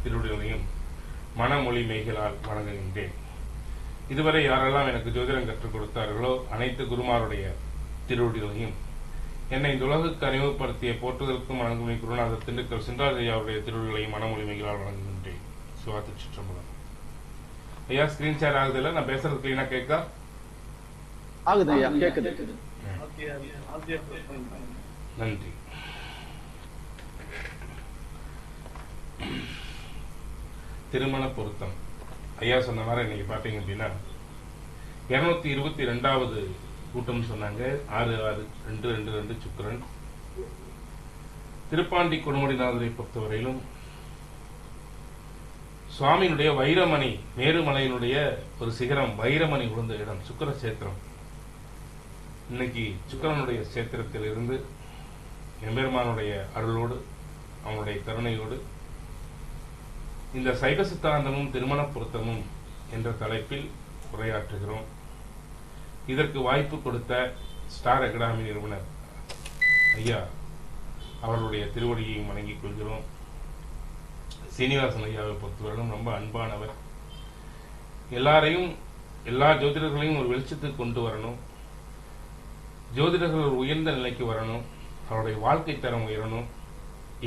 திருவடிகளையும் மனமொழி மெய்களால் வணங்குகின்றேன். இதுவரை யாரெல்லாம் எனக்கு ஜோதிடம் கற்றுக் கொடுத்தார்களோ அனைத்து குருமாருடைய திருவடிகளையும், என்னை இந்த உலகுக்கு அறிமுகப்படுத்திய போற்றுதலுக்கும் வணங்குமை குருநாதர் திண்டுக்கல் சின்ராஜ் ஐயாவுடைய திருவடிகளையும் மனமொழி மெய்களால் வணங்குகின்றேன். சிவாத்து சிற்றம்பலம். ஐயா, ஸ்கிரீன் ஷேர் ஆகுது இல்ல? நான் பேசுறது கிளீனா கேட்கா? ஆகுது ஐயா, கேக்குது. நன்றி. திருமண பொருத்தம் ஐயா சொன்ன மாதிரி இன்னைக்கு பாத்தீங்க அப்படின்னா 222வது கூட்டம் சொன்னாங்க. 6/6/222 சுக்கிரன். திருப்பாண்டி கொடுமுடிநாதரை பொறுத்தவரையிலும் சுவாமியினுடைய வைரமணி, மேருமலையினுடைய ஒரு சிகரம் வைரமணி விழுந்த இடம் சுக்கிர சேத்திரம். இன்னைக்கு சுக்கிரனுடைய சேத்திரத்தில் இருந்து எம்பெருமானுடைய அருளோடு அவனுடைய கருணையோடு இந்த சைவ சித்தாந்தமும் திருமண பொருத்தமும் என்ற தலைப்பில் உரையாற்றுகிறோம். இதற்கு வாய்ப்பு கொடுத்த ஸ்டார் அகாடமி நிறுவனர் ஐயா அவர்களுடைய திருவடியையும் வணங்கிக் கொள்கிறோம். சீனிவாசன் ஐயாவை பொறுத்தவரையிலும் ரொம்ப அன்பானவர். எல்லாரையும், எல்லா ஜோதிடர்களையும் ஒரு வெளிச்சத்துக்கு கொண்டு வரணும். ஜோதிடர்கள் ஒரு உயர்ந்த நிலைக்கு வரணும். அவருடைய வாழ்க்கை தரம் உயரணும்.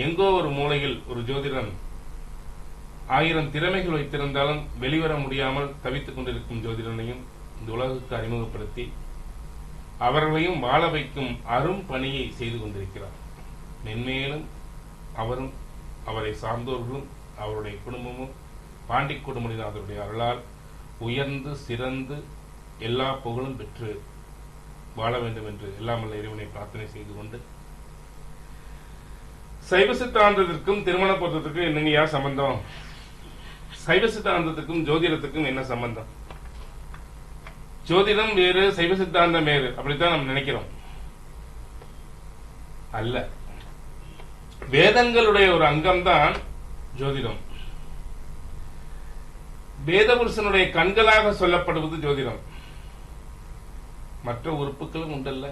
எங்கோ ஒரு மூலையில் ஒரு ஜோதிடன் 1000 திறமைகள் வைத்திருந்தாலும் வெளிவர முடியாமல் தவித்துக் கொண்டிருக்கும் ஜோதிடனையும் இந்த உலகுக்கு அறிமுகப்படுத்தி அவர்களையும் வாழ வைக்கும் அரும் பணியை செய்து கொண்டிருக்கிறார். மென்மேலும் அவரும் அவரை சார்ந்தோர்களும் அவருடைய குடும்பமும் பாண்டி கொடுமுடிநாதருடைய அருளால் உயர்ந்து சிறந்து எல்லா புகழும் பெற்று வாழ வேண்டும் என்று எல்லாம் வல்ல இறைவனை பிரார்த்தனை செய்து கொண்டு, சைவ சித்தாந்தத்திற்கும் திருமண பொருத்தத்துக்கும் என்னங்கயா சம்பந்தம்? சைவ சித்தாந்தத்துக்கும் ஜோதிடத்துக்கும் என்ன சம்பந்தம்? ஜோதிடம் வேறு, சைவ சித்தாந்தம் வேறு, அப்படித்தான் நம்ம நினைக்கிறோம். அல்ல, வேதங்களுடைய ஒரு அங்கம்தான் ஜோதிடம். வேதபுருஷனுடைய கண்களாக சொல்லப்படுவது ஜோதிடம். மற்ற உறுப்புகளும் உண்டல்ல.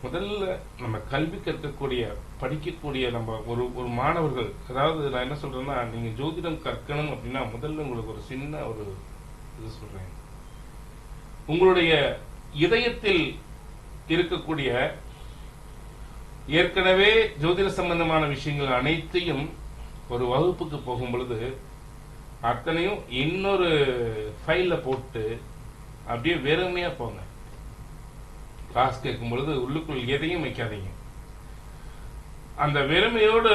முதல்ல நம்ம கல்வி கற்கக்கூடிய, படிக்கக்கூடிய நம்ம ஒரு மாணவர்கள், அதாவது நான் என்ன சொல்றேன்னா, நீங்க ஜோதிடம் கற்கணும் அப்படின்னா முதல்ல உங்களுக்கு ஒரு சின்ன ஒரு இது சொல்றேன். உங்களுடைய இதயத்தில் இருக்கக்கூடிய ஏற்கனவே ஜோதிட சம்பந்தமான விஷயங்கள் அனைத்தையும் ஒரு வகுப்புக்கு போகும் பொழுது அத்தனையும் இன்னொரு ஃபைல்ல போட்டு அப்படியே வெறுமையா போங்க. கிளாஸ் கேட்கும் பொழுது உள்ளுக்குள் எதையும் வைக்காதீங்க. அந்த வெறுமையோடு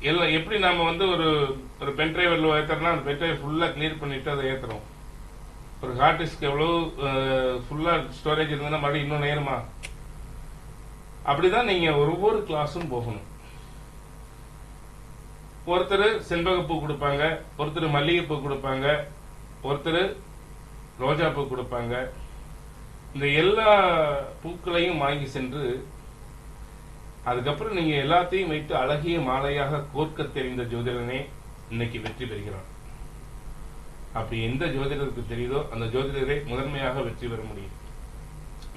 எல்லாம் எப்படி நாம ஒரு பென் டிரைவர்ல ஏத்துறோம்னா அந்த பென் டிரைவர் ஃபுல்லா கிளியர் பண்ணிட்டு அதை ஏத்துறோம். ஒரு ஹார்ட் டிஸ்க் எவ்வளவு ஃபுல்லா ஸ்டோரேஜ் இருந்ததுன்னா மறுபடியும் இன்னும் நேரமா. அப்படிதான் நீங்க ஒவ்வொரு கிளாஸும் போகணும். ஒருத்தர் செண்பகப்பூ கொடுப்பாங்க, ஒருத்தர் மல்லிகைப்பூ கொடுப்பாங்க, ஒருத்தர் ரோஜா பூ கொடுப்பாங்க. இந்த எல்லா பூக்களையும் வாங்கி சென்று அதுக்கப்புறம் நீங்க எல்லாத்தையும் வைத்து அழகிய மாலையாக கோர்க்க தெரிந்த ஜோதிடனே இன்னைக்கு வெற்றி பெறுகிறான். அப்படி எந்த ஜோதிடருக்கு தெரியுதோ அந்த ஜோதிடரை முதன்மையாக வெற்றி பெற முடியும்.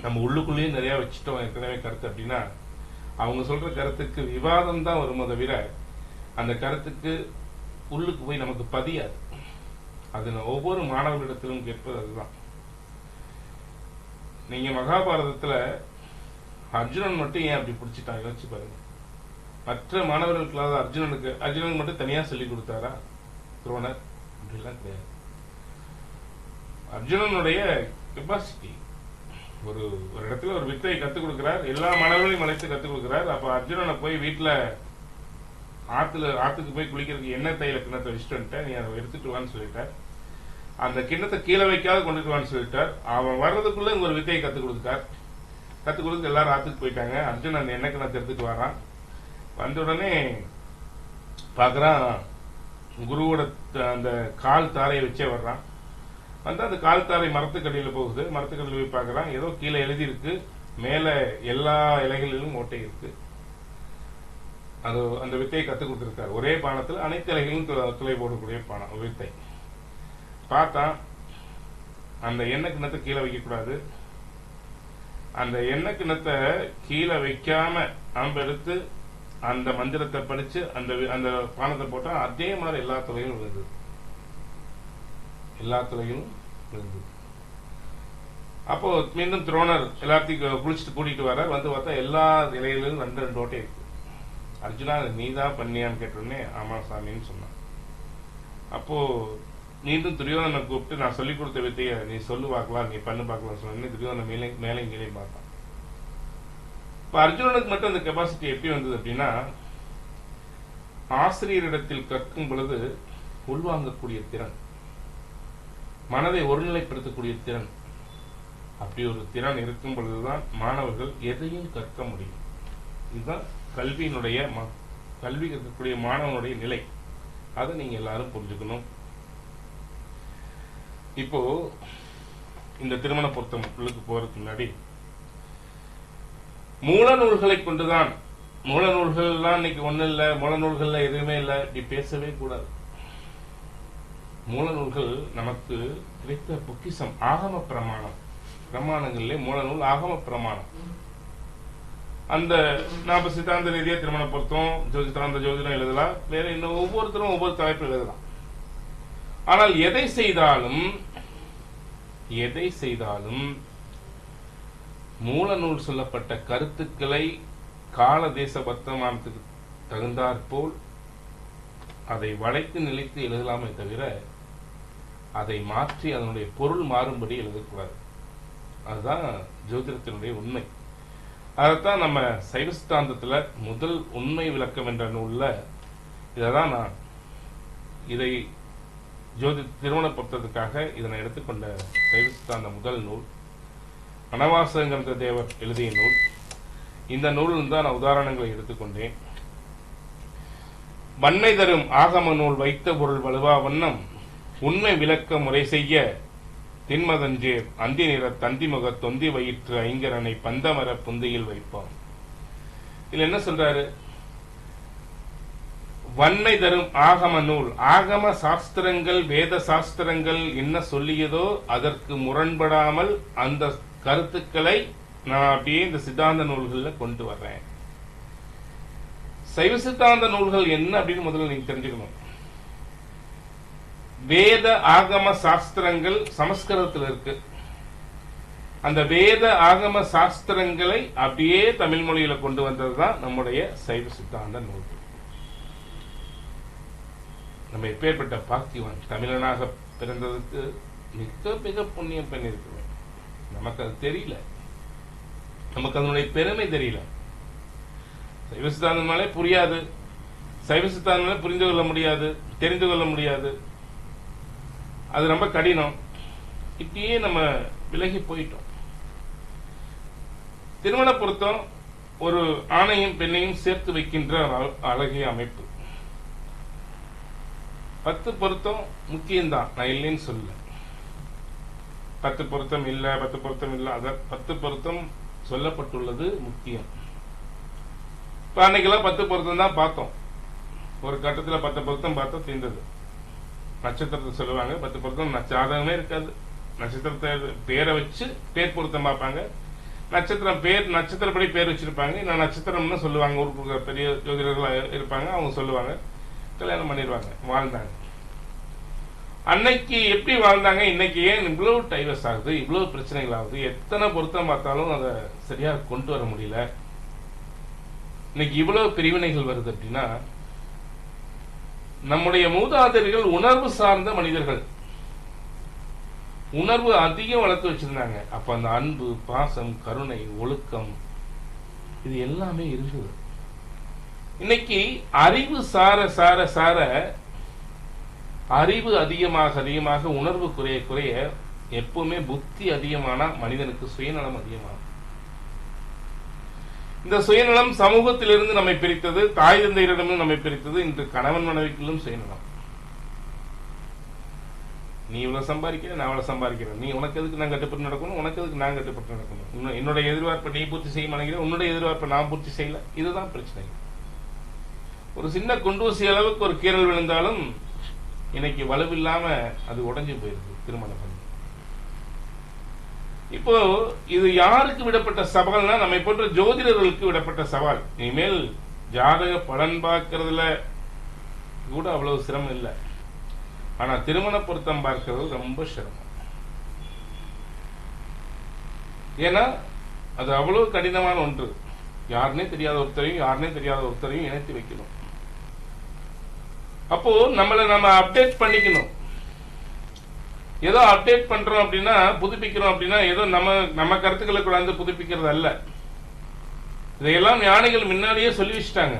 நம்ம உள்ளுக்குள்ளேயே நிறைய வச்சுட்டோம் ஏற்கனவே கருத்து அப்படின்னா அவங்க சொல்ற கருத்துக்கு விவாதம் தான் வருமோ தவிர அந்த கருத்துக்கு உள்ளுக்கு போய் நமக்கு பதியாது. அது ஒவ்வொரு மாணவர்களிடத்திலும் கேட்பது அதுதான். நீங்க மகாபாரதத்துல அர்ஜுனன் மட்டும் ஏன் அப்படி பிடிச்சிட்டாங்க யோசிச்சு பாருங்க. மற்ற மாணவர்களுக்கு அர்ஜுனனுக்கு மட்டும் தனியா சொல்லி கொடுத்தாரா துரோணர்? அப்படிலாம் கிடையாது. அர்ஜுனனுடைய கெப்பாசிட்டி, ஒரு இடத்துல ஒரு வித்தையை கத்துக் கொடுக்கிறார், எல்லா மாணவர்களையும் அழைத்து கத்துக் கொடுக்கிறார். அப்ப அர்ஜுனனை போய் வீட்டுல ஆத்துக்கு போய் குளிக்கிறதுக்கு எண்ணெய் தையில கிண்ணத்தை வச்சுட்டு வந்துட்டேன், நீ அதை எடுத்துட்டு வான்னு சொல்லிட்டார். அந்த கிண்ணத்தை கீழே வைக்காத கொண்டுட்டு வான்னு சொல்லிட்டார். அவன் வர்றதுக்குள்ள ஒரு வித்தையை கத்துக் கொடுத்தார். கத்துக் கொடுத்து எல்லாரும் ஆத்துக்கு போயிட்டாங்க. அர்ஜுன் அந்த எண்ணெய் கிண்ணத்தை எடுத்துட்டு வரான். வந்த உடனே பாக்குறான் குருவோட அந்த கால் தாரையை வச்சே வர்றான். வந்து அந்த கால் தாரை மரத்துக்கடியில போகுது. மரத்துக்கடியில போய் பாக்குறான், ஏதோ கீழே எழுதி இருக்கு, மேல எல்லா இலைகளிலும் ஓட்டை இருக்கு. அது அந்த வித்தையை கத்துக் கொடுத்திருக்காரு. ஒரே பானத்தில் அனைத்து இலைகளிலும் துளை போடக்கூடிய பானம் வித்தை. பார்த்தா அந்த எண்ணெய் கிண்ணத்தை கீழே வைக்க கூடாது. அந்த எண்ணெய் கிண்ணத்தை கீழே வைக்காம அம்பு எடுத்து அந்த மந்திரத்தை படிச்சு அந்த பானத்தை போட்டா அதே மாதிரி எல்லா துறையிலும் விழுந்தது. எல்லா துறையிலும் விழுந்தது. அப்போ மீண்டும் துரோணர் எல்லாத்தையும் குளிச்சுட்டு கூட்டிட்டு வர வந்து பார்த்தா எல்லா இலைகளிலும் 2 ஓட்டை இருக்கு. அர்ஜுனா நீ தான் பண்ணியான்னு கேட்டோடனே ஆமா சாமின்னு சொன்னான். அப்போ மீண்டும் துரியோதனை கூப்பிட்டு நான் சொல்லிக் கொடுத்த வித்தைய நீ சொல்லு பார்க்கலாம், நீ பண்ணு பார்க்கலாம் சொன்ன துரியோதனை மேலே கீழே பார்த்தான். இப்ப அர்ஜுனனுக்கு மட்டும் அந்த கெப்பாசிட்டி எப்படி வந்தது அப்படின்னா, ஆசிரியரிடத்தில் கற்கும் பொழுது உள்வாங்கக்கூடிய திறன், மனதை ஒருநிலைப்படுத்தக்கூடிய திறன், அப்படி ஒரு திறன் இருக்கும் பொழுதுதான் மாணவர்கள் எதையும் கற்க முடியும். இதுதான் கல்வி கற்கக்கூடிய மாணவனுடைய நிலை. அதை நீங்க எல்லாரும் புரிஞ்சுக்கணும். இப்போ இந்த திருமண பொருத்தம் உள்ளுக்கு போறதுக்கு முன்னாடி மூல நூல்களை கொண்டுதான், மூல நூல்கள் எல்லாம் இன்னைக்கு ஒண்ணு இல்ல, மூல நூல்கள்ல எதுவுமே இல்ல, இப்படி பேசவே கூடாது. மூல நூல்கள் நமக்கு கிடைத்த பொக்கிஷம். ஆகம பிரமாணங்கள்ல மூல நூல் ஆகம பிரமாணம். அந்த நாம சித்தாந்த ரீதியா திருமண பொருத்தம், சித்தாந்த ஜோதிடம் எழுதலாம், வேற இன்னும் ஒவ்வொருத்தரும் ஒவ்வொரு தலைப்பு எழுதலாம். ஆனால் எதை செய்தாலும் மூல நூல் சொல்லப்பட்ட கருத்துக்களை கால தேச வர்த்தமானத்துக்கு தகுந்தாற்போல் அதை வளைத்து நிலைத்து எழுதலாமே தவிர அதை மாற்றி அதனுடைய பொருள் மாறும்படி எழுதக்கூடாது. அதுதான் ஜோதிடத்தினுடைய உண்மை. அதைத்தான் நம்ம சைவ சித்தாந்தத்துல முதல் உண்மை விளக்கம் என்ற நூல்ல இதான் நான் இதை திருமண பொருத்தத்துக்காக இதனை எடுத்துக்கொண்ட சைவ சித்தாந்த முதல் நூல் வனவாசங்கிற தேவர் எழுதிய நூல். இந்த நூலில் தான் நான் உதாரணங்களை எடுத்துக்கொண்டேன். வன்மை தரும் ஆகம நூல் வைத்த பொருள் வலுவா வண்ணம் உண்மை விளக்க முறை செய்ய தின்மதஞ்சேர் அந்தி நிற தந்திமுக தொந்தி வயிற்று ஐங்கரனை பந்தமர புந்தியில் வைப்பான். இதுல என்ன சொல்றாரு? வன்மை தரும் ஆகம நூல், ஆகம சாஸ்திரங்கள் வேத சாஸ்திரங்கள் என்ன சொல்லியதோ அதற்கு முரண்படாமல் அந்த கருத்துக்களை நான் அப்படியே இந்த சித்தாந்த நூல்கள்ல கொண்டு வர்றேன். சைவ சித்தாந்த நூல்கள் என்ன அப்படின்னு முதல்ல நீங்க தெரிஞ்சுக்கணும். வேத ஆகம சாஸ்திரங்கள் சமஸ்கிருதத்தில் இருக்கு. அந்த வேத ஆகம சாஸ்திரங்களை அப்படியே தமிழ் மொழியில கொண்டு வந்ததுதான் நம்முடைய சைவ சித்தாந்த நூல்கள். நம்ம எப்பேற்பட்ட பாக்கியவன், தமிழனாக பிறந்ததுக்கு மிக மிக புண்ணியம் பண்ணிருக்கிறோம். நமக்கு அது தெரியல, நமக்கு அதனுடைய பெருமை தெரியல. சைவ சித்தாந்தமாலே புரியாது, சைவ சித்தாந்தமாலே புரிந்து கொள்ள முடியாது, தெரிந்து கொள்ள முடியாது. அது ரொம்ப கடினம். இப்படியே நம்ம விலகி போயிட்டோம். திருமண பொருத்தம் ஒரு ஆணையும் பெண்ணையும் சேர்த்து வைக்கின்ற அழகிய அமைப்பு. 10 பொருத்தம் முக்கியம்தான், நான் இல்லைன்னு சொல்ல. 10 பொருத்தம் இல்ல, 10 பொருத்தம் இல்ல, அத 10 பொருத்தம் சொல்லப்பட்டுள்ளது முக்கியம். இப்ப அன்னைக்கெல்லாம் 10 பொருத்தம் தான் பார்த்தோம். ஒரு கட்டத்துல 10 பொருத்தம் பார்த்தா தீர்ந்தது. நட்சத்திரத்தை சொல்லுவாங்க, 10 பொருத்தம் ஜாதகமே இருக்காது. நட்சத்திரத்தை பேரை வச்சு பேர் பொருத்தம் பார்ப்பாங்க. நட்சத்திரம் பேர் நட்சத்திரப்படி பேர் வச்சிருப்பாங்க. நான் நட்சத்திரம்னு சொல்லுவாங்க. ஊருக்கு பெரிய ஜோதிடர்கள் இருப்பாங்க, அவங்க சொல்லுவாங்க. கல்யாணம் பண்ணிடுவாங்க, வாழ்ந்தாங்க. அன்னைக்கு எப்படி வாழ்ந்தாங்க, இன்னைக்கு ஏன் இவ்வளவு டைவர்ஸ் ஆகுது, இவ்வளவு பிரச்சனைகள் ஆகுது? எத்தனை பொருத்தம் பார்த்தாலும் அதை சரியா கொண்டு வர முடியல. இன்னைக்கு இவ்வளவு பிரிவினைகள் வருது அப்படின்னா, நம்முடைய மூதாதையர்கள் உணர்வு சார்ந்த மனிதர்கள், உணர்வு அதிகம் வளர்த்து வச்சிருந்தாங்க. அப்ப அந்த அன்பு, பாசம், கருணை, ஒழுக்கம் இது எல்லாமே இருக்குது. இன்னைக்கு அறிவு சார சார சார அறிவு அதிகமாக அதிகமாக உணர்வு குறைய குறைய எப்பவுமே புத்தி அதிகமானா மனிதனுக்கு சுயநலம் அதிகமாகும். இந்த சுயநலம் சமூகத்திலிருந்து நம்மை பிரித்தது, தாய் தந்தையரிடமும் நம்மை பிரித்தது. இன்று கணவன் மனைவிக்குள்ளும் சுயநலம். நீ இவ்வளவு சம்பாதிக்கிற, நான் அவ்வளவு சம்பாதிக்கிறேன், நீ உனக்கு எதுக்கு நான் கட்டுப்பட்டு நடக்கணும், உனக்கு எதுக்கு நான் கட்டுப்பட்டு நடக்கணும், என்னுடைய எதிர்பார்ப்பை நீ பூர்த்தி செய்ய மாட்டேங்கிற, உன்னுடைய எதிர்பார்ப்பை நான் பூர்த்தி செய்யல. இதுதான் பிரச்சனை. ஒரு சின்ன குண்டூசி அளவுக்கு ஒரு கீறல் விழுந்தாலும் இன்னைக்கு வலுவில்லாம அது உடைஞ்சு போயிருக்கு திருமணம் பண்ணி. இப்போ இது யாருக்கு விடப்பட்ட சவால்னா, நம்மை போன்ற ஜோதிடர்களுக்கு விடப்பட்ட சவால். இனிமேல் ஜாதக பலன் பார்க்கறதுல கூட அவ்வளவு சிரமம் இல்லை. ஆனா திருமண பொருத்தம் பார்க்கிறது ரொம்ப சிரமம். ஏன்னா அது அவ்வளவு கடினமான ஒன்று. யாருன்னே தெரியாத ஒருத்தரையும் இணைத்து வைக்கணும். அப்போ நம்ம அப்டேட் பண்ணிக்கணும். ஏதோ அப்டேட் பண்றோம் அப்படின்னா, புதுப்பிக்கிறோம் அப்படின்னா, ஏதோ நம்ம கருத்துக்களை கொண்டாந்து புதுப்பிக்கிறது அல்ல. இதையெல்லாம் ஞானிகள் முன்னாடியே சொல்லி வச்சுட்டாங்க.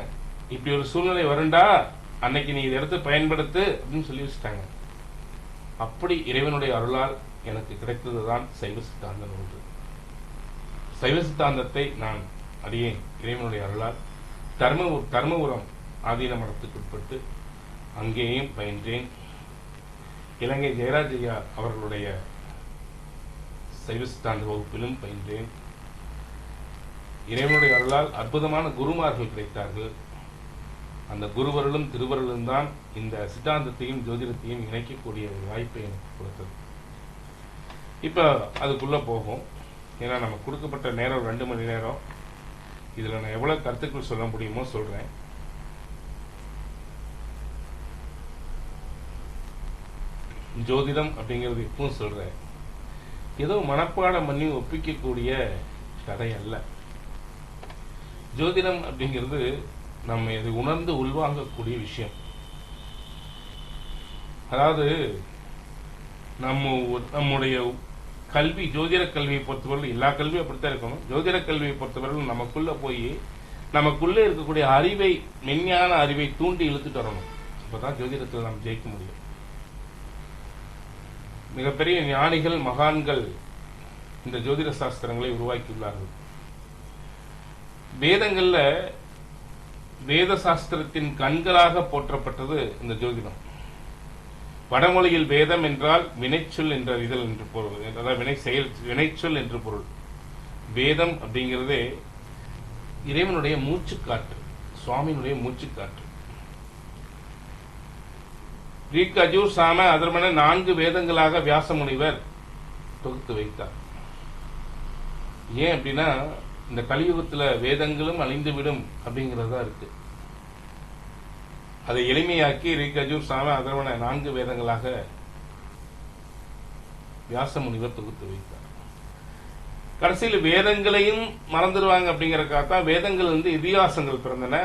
இப்படி ஒரு சூழ்நிலை வருண்டா, அன்னைக்கு நீ இதை எடுத்து பயன்படுத்து அப்படின்னு சொல்லி வச்சுட்டாங்க. அப்படி இறைவனுடைய அருளால் எனக்கு கிடைத்ததுதான் சைவ சித்தாந்த நூல். சைவ சித்தாந்தத்தை நான் அறியேன் இறைவனுடைய அருளால் தர்மபுரம் ஆதீன மடத்துக்கு உட்பட்டு அங்கேயும் பயின்றேன். இலங்கை ஜெயராஜ் ஐயா அவர்களுடைய சைவ சித்தாந்த வகுப்பிலும் பயின்றேன். இறைவனுடைய அருளால் அற்புதமான குருமார்கள் கிடைத்தார்கள். அந்த குருவர்களும் திருவர்களும் தான் இந்த சித்தாந்தத்தையும் ஜோதிடத்தையும் இணைக்கக்கூடிய ஒரு வாய்ப்பை எனக்கு கொடுத்தது. இப்ப அதுக்குள்ள போகும். ஏன்னா நமக்கு கொடுக்கப்பட்ட நேரம் 2 மணி நேரம். இதுல நான் எவ்வளவு கருத்துக்கள் சொல்ல முடியுமோ சொல்றேன். ஜோதிடம் அப்படிங்கிறது இப்பவும் சொல்றேன், ஏதோ மனப்பாடம் பண்ணி ஒப்பிக்கக்கூடிய கதை அல்ல. ஜோதிடம் அப்படிங்கிறது நம்ம இது உணர்ந்து உள்வாங்கக்கூடிய விஷயம். அதாவது நம்முடைய கல்வி, ஜோதிட கல்வியை பொறுத்தவரை எல்லா கல்வியும் அப்படித்தான் இருக்கணும். ஜோதிட கல்வியை பொறுத்தவரை நமக்குள்ள போய் நமக்குள்ள இருக்கக்கூடிய அறிவை, மெஞ்ஞான அறிவை தூண்டி இழுத்துட்டு வரணும். அப்பதான் ஜோதிடத்தில் நாம் ஜெயிக்க முடியும். மிகப்பெரிய ஞானிகள், மகான்கள் இந்த ஜோதிட சாஸ்திரங்களை உருவாக்கியுள்ளார்கள். வேதங்கள்ல வேத சாஸ்திரத்தின் கண்களாக போற்றப்பட்டது இந்த ஜோதிடம். வடமொழியில் வேதம் என்றால் வினைச்சொல் என்ற இதழ் என்று பொருள், அதாவது வினைச்சொல் என்று பொருள். வேதம் அப்படிங்கிறதே இறைவனுடைய மூச்சுக்காற்று, சுவாமியினுடைய மூச்சுக்காற்று. ரிக், யஜூர், சாம, அதர்வண 4 வேதங்களாக வியாச முனிவர் தொகுத்து வைத்தார். ஏன் அப்படின்னா இந்த கலியுகத்துல வேதங்களும் அழிந்துவிடும் அப்படிங்கறதா இருக்கு. அதை எளிமையாக்கி ரிக், யஜூர், சாம, அதர்வண 4 வேதங்களாக வியாச முனிவர் தொகுத்து வைத்தார். கடைசியில் வேதங்களையும் மறந்துடுவாங்க அப்படிங்கறக்காகத்தான் வேதங்கள் இதிகாசங்கள் பிறந்தன.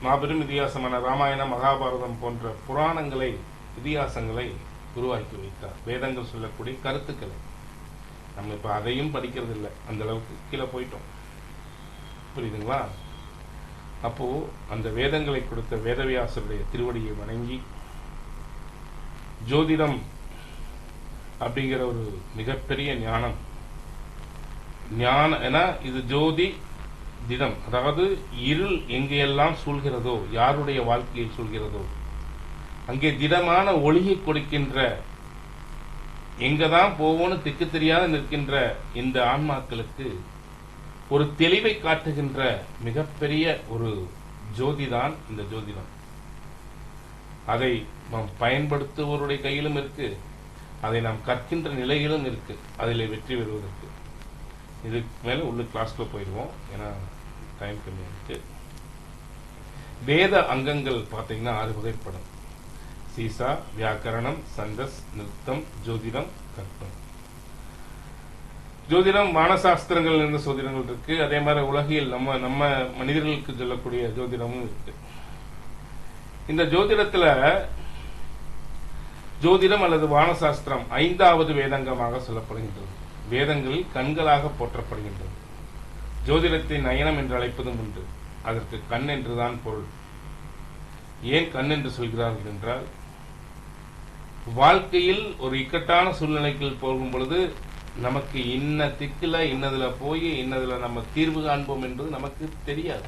மாபெரும் இதிகாசமான ராமாயணம், மகாபாரதம் போன்ற புராணங்களை, இதிகாசங்களை உருவாக்கி வைத்தார். வேதங்கள் சொல்லக்கூடிய கருத்துக்களை நம்ம இப்ப அதையும் படிக்கிறது இல்லை, அந்த அளவுக்கு கீழே போயிட்டோம். புரியுதுங்களா? அப்போ அந்த வேதங்களை கொடுத்த வேதவியாசருடைய திருவடியை வணங்கி ஜோதிடம் அப்படிங்கிற ஒரு மிகப்பெரிய ஞானம், ஏன்னா இது ஜோதி திடம், அதாவது இருள் எங்கெல்லாம் சூழ்கிறதோ, யாருடைய வாழ்க்கையில் சூழ்கிறதோ அங்கே திடமான ஒளியை கொடுக்கின்ற, எங்கதான் போவோன்னு திக்கு தெரியாத நிற்கின்ற இந்த ஆன்மாக்களுக்கு ஒரு தெளிவை காட்டுகின்ற மிகப்பெரிய ஒரு ஜோதிதான் இந்த ஜோதிடம். அதை நாம் பயன்படுத்துவோருடைய கையிலும் இருக்கு, அதை நாம் கற்கின்ற நிலையிலும் இருக்கு, அதில் வெற்றி பெறுவதற்கு. இதுக்கு மேல உள்ள கிளாஸ்ல போயிடுவோம், ஏன்னா டைம் கம்மியா இருக்கு. வேத அங்கங்கள் பார்த்தீங்கன்னா 6 வகைப்படும். சீசா, வியாக்கரணம், சந்தஸ், நிருத்தம், ஜோதிடம், கற்பம். ஜோதிடம் வானசாஸ்திரங்கள் இருந்த ஜோதிடங்கள் இருக்கு. அதே மாதிரி உலகில் நம்ம மனிதர்களுக்கு சொல்லக்கூடிய ஜோதிடமும் இருக்கு. இந்த ஜோதிடத்துல ஜோதிடம் அல்லது வானசாஸ்திரம் 5வது வேதங்கமாக சொல்லப்படுகின்றது. வேதங்களில் கண்களாக போற்றப்படுகின்றது. ஜோதிடத்தை நயனம் என்று அழைப்பதும் உண்டு. அதற்கு கண் என்றுதான் பொருள். ஏன் கண் என்று சொல்கிறார்கள் என்றால், வாழ்க்கையில் ஒரு இக்கட்டான சூழ்நிலைகள் போகும் பொழுது நமக்கு இன்ன திக்கில இன்னதுல போய் இன்னதுல நம்ம தீர்வு காண்போம் என்பது நமக்கு தெரியாது.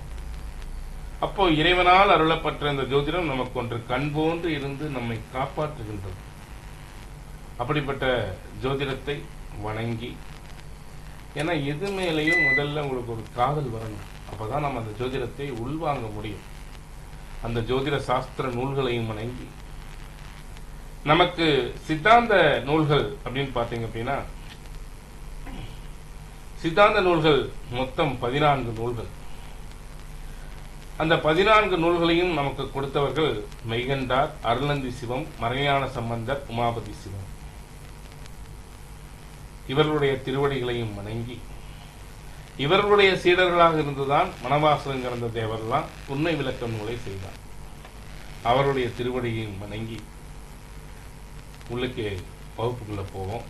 அப்போ இறைவனால் அருளப்பட்ட இந்த ஜோதிடம் நமக்கு ஒன்று கண் போன்று இருந்து நம்மை காப்பாற்றுகின்றது. அப்படிப்பட்ட ஜோதிடத்தை வணங்கி, ஏன்னா எது மேலேயும் முதல்ல உங்களுக்கு ஒரு காதல் வரணும். அப்பதான் நம்ம அந்த ஜோதிடத்தை உள்வாங்க முடியும். அந்த ஜோதிட சாஸ்திர நூல்களையும் வணங்கி, நமக்கு சித்தாந்த நூல்கள் அப்படின்னு பாத்தீங்க அப்படின்னா, சித்தாந்த நூல்கள் மொத்தம் 14 நூல்கள். அந்த 14 நூல்களையும் நமக்கு கொடுத்தவர்கள் மெய்கண்டார், அருளந்தி சிவம், மறைஞான சம்பந்தர், உமாபதி சிவம். இவர்களுடைய திருவடிகளையும் வணங்கி இவர்களுடைய சீடர்களாக இருந்துதான் மணவாசகம் கடந்த தேவரெல்லாம் உண்மை விளக்க நூலை செய்தார். அவருடைய திருவடியையும் வணங்கி உள்ளுக்கே வகுப்புக்குள்ள போவோம்.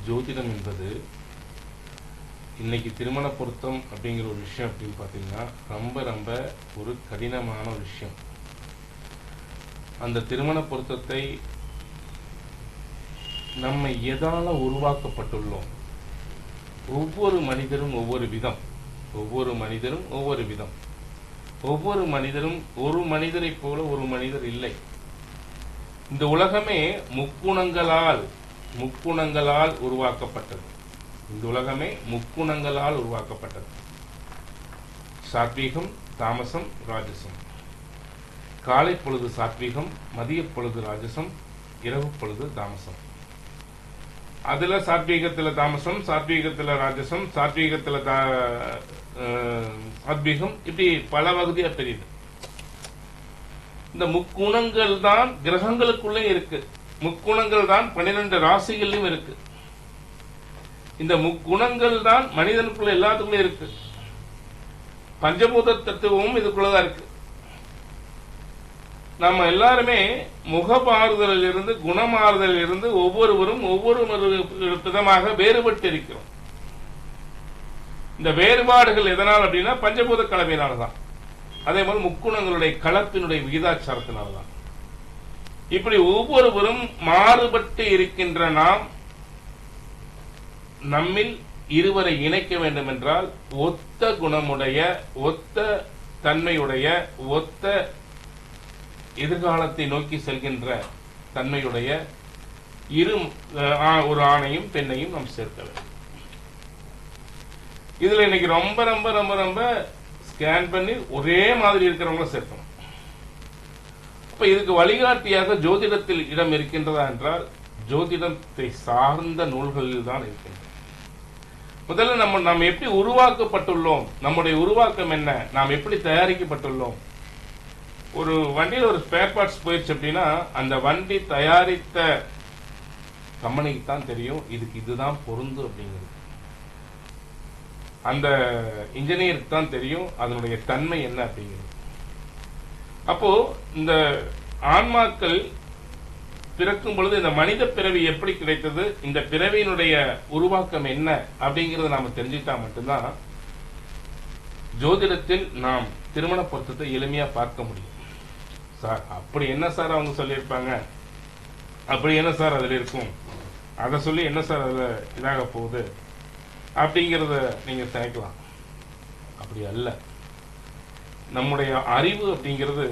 ஜோதிடம் என்பது இன்னைக்கு திருமண பொருத்தம் அப்படிங்கிற ஒரு விஷயம் அப்படின்னு பார்த்தீங்கன்னா ரொம்ப ரொம்ப ஒரு கடினமான ஒரு விஷயம். அந்த திருமண பொருத்தத்தை நம்ம எதால உருவாக்கப்பட்டுள்ளோம்? ஒவ்வொரு மனிதரும் ஒவ்வொரு விதம், ஒவ்வொரு மனிதரும் ஒவ்வொரு விதம், ஒவ்வொரு மனிதரும் ஒரு மனிதரை போல ஒரு மனிதர் இல்லை. இந்த உலகமே முக்குணங்களால் உருவாக்கப்பட்டது. இந்த உலகமே முக்குணங்களால் உருவாக்கப்பட்டது. சாத்வீகம், தாமசம், ராஜசம். காலை பொழுது சாத்வீகம், மதிய பொழுது ராஜசம், இரவு பொழுது தாமசம். அதுல சாத்வீகத்துல தாமசம், சாத்வீகத்துல ராஜசம், சாத்வீகத்துல சாத்வீகம், இப்படி பல வகுதியா தெரியுது. இந்த முக்குணங்கள் தான் கிரகங்களுக்குள்ளே இருக்கு. முக்குணங்கள் தான் 12 ராசிகளிலும் இருக்கு. இந்த முக்குணங்கள் தான் மனிதனுக்குள்ள எல்லாத்துக்குள்ளே இருக்கு. பஞ்சபூத தத்துவமும் இதுக்குள்ளதான் இருக்கு. நம்ம எல்லாருமே முகமாறுதலில் இருந்து குணமாறுதலில் இருந்து ஒவ்வொருவரும் ஒவ்வொரு விதமாக வேறுபட்டு இருக்கிறோம். இந்த வேறுபாடுகள் எதனால் அப்படின்னா பஞ்சபூத கலவையினால்தான். அதே போல முக்குணங்களுடைய கலப்பினுடைய விகிதாச்சாரத்தினால்தான். இப்படி ஒவ்வொருவரும் மாறுபட்டு இருக்கின்ற நாம் நம்மில் இருவரை இணைக்க வேண்டும் என்றால் ஒத்த குணமுடைய, ஒத்த தன்மையுடைய, ஒத்த எதிர்காலத்தை நோக்கி செல்கின்ற தன்மையுடைய ஒரு ஆணையும் பெண்ணையும் நாம் சேர்க்க வேண்டும். இதுல இன்னைக்கு ரொம்ப ரொம்ப ரொம்ப ரொம்ப ஸ்கேன் பண்ணி ஒரே மாதிரி இருக்கிறவங்கள சேர்க்கணும். அப்ப இதுக்கு வழிகாட்டியாக ஜோதிடத்தில் இடம் இருக்கின்றதா என்றால் ஜோதிடத்தை சார்ந்த நூல்களில் தான் இருக்கின்றன. முதல்ல நம்ம எப்படி உருவாக்கப்பட்டுள்ளோம், நம்முடைய உருவாக்கம் என்ன, நாம் எப்படி தயாரிக்கப்பட்டுள்ளோம். ஒரு வண்டியில் ஒரு ஸ்பேர் பார்ட்ஸ் போயிடுச்சு அப்படின்னா அந்த வண்டி தயாரித்த கம்பெனிக்கு தான் தெரியும் இதுக்கு இதுதான் பொருந்து அப்படிங்கிறது. அந்த இன்ஜினியருக்கு தான் தெரியும் அதனுடைய தன்மை என்ன அப்படிங்கிறது. அப்போ இந்த ஆன்மாக்கள் பிறக்கும் பொழுது இந்த மனித பிறவி எப்படி கிடைத்தது, இந்த பிறவியினுடைய உருவாக்கம் என்ன அப்படிங்கறத நாம தெரிஞ்சுட்டா மட்டும்தான் ஜோதிடத்தில் நாம் திருமண பொருத்தத்தை எளிமையா பார்க்க முடியும். சார் அப்படி என்ன சார் அவங்க சொல்லியிருப்பாங்க, அப்படி என்ன சார் அதுல இருக்கும், அதை சொல்லி என்ன சார் அதுல இதாக போகுது அப்படிங்கறத நீங்க நினைக்கலாம். அப்படி அல்ல. நம்முடைய அறிவு அப்படிங்கிறது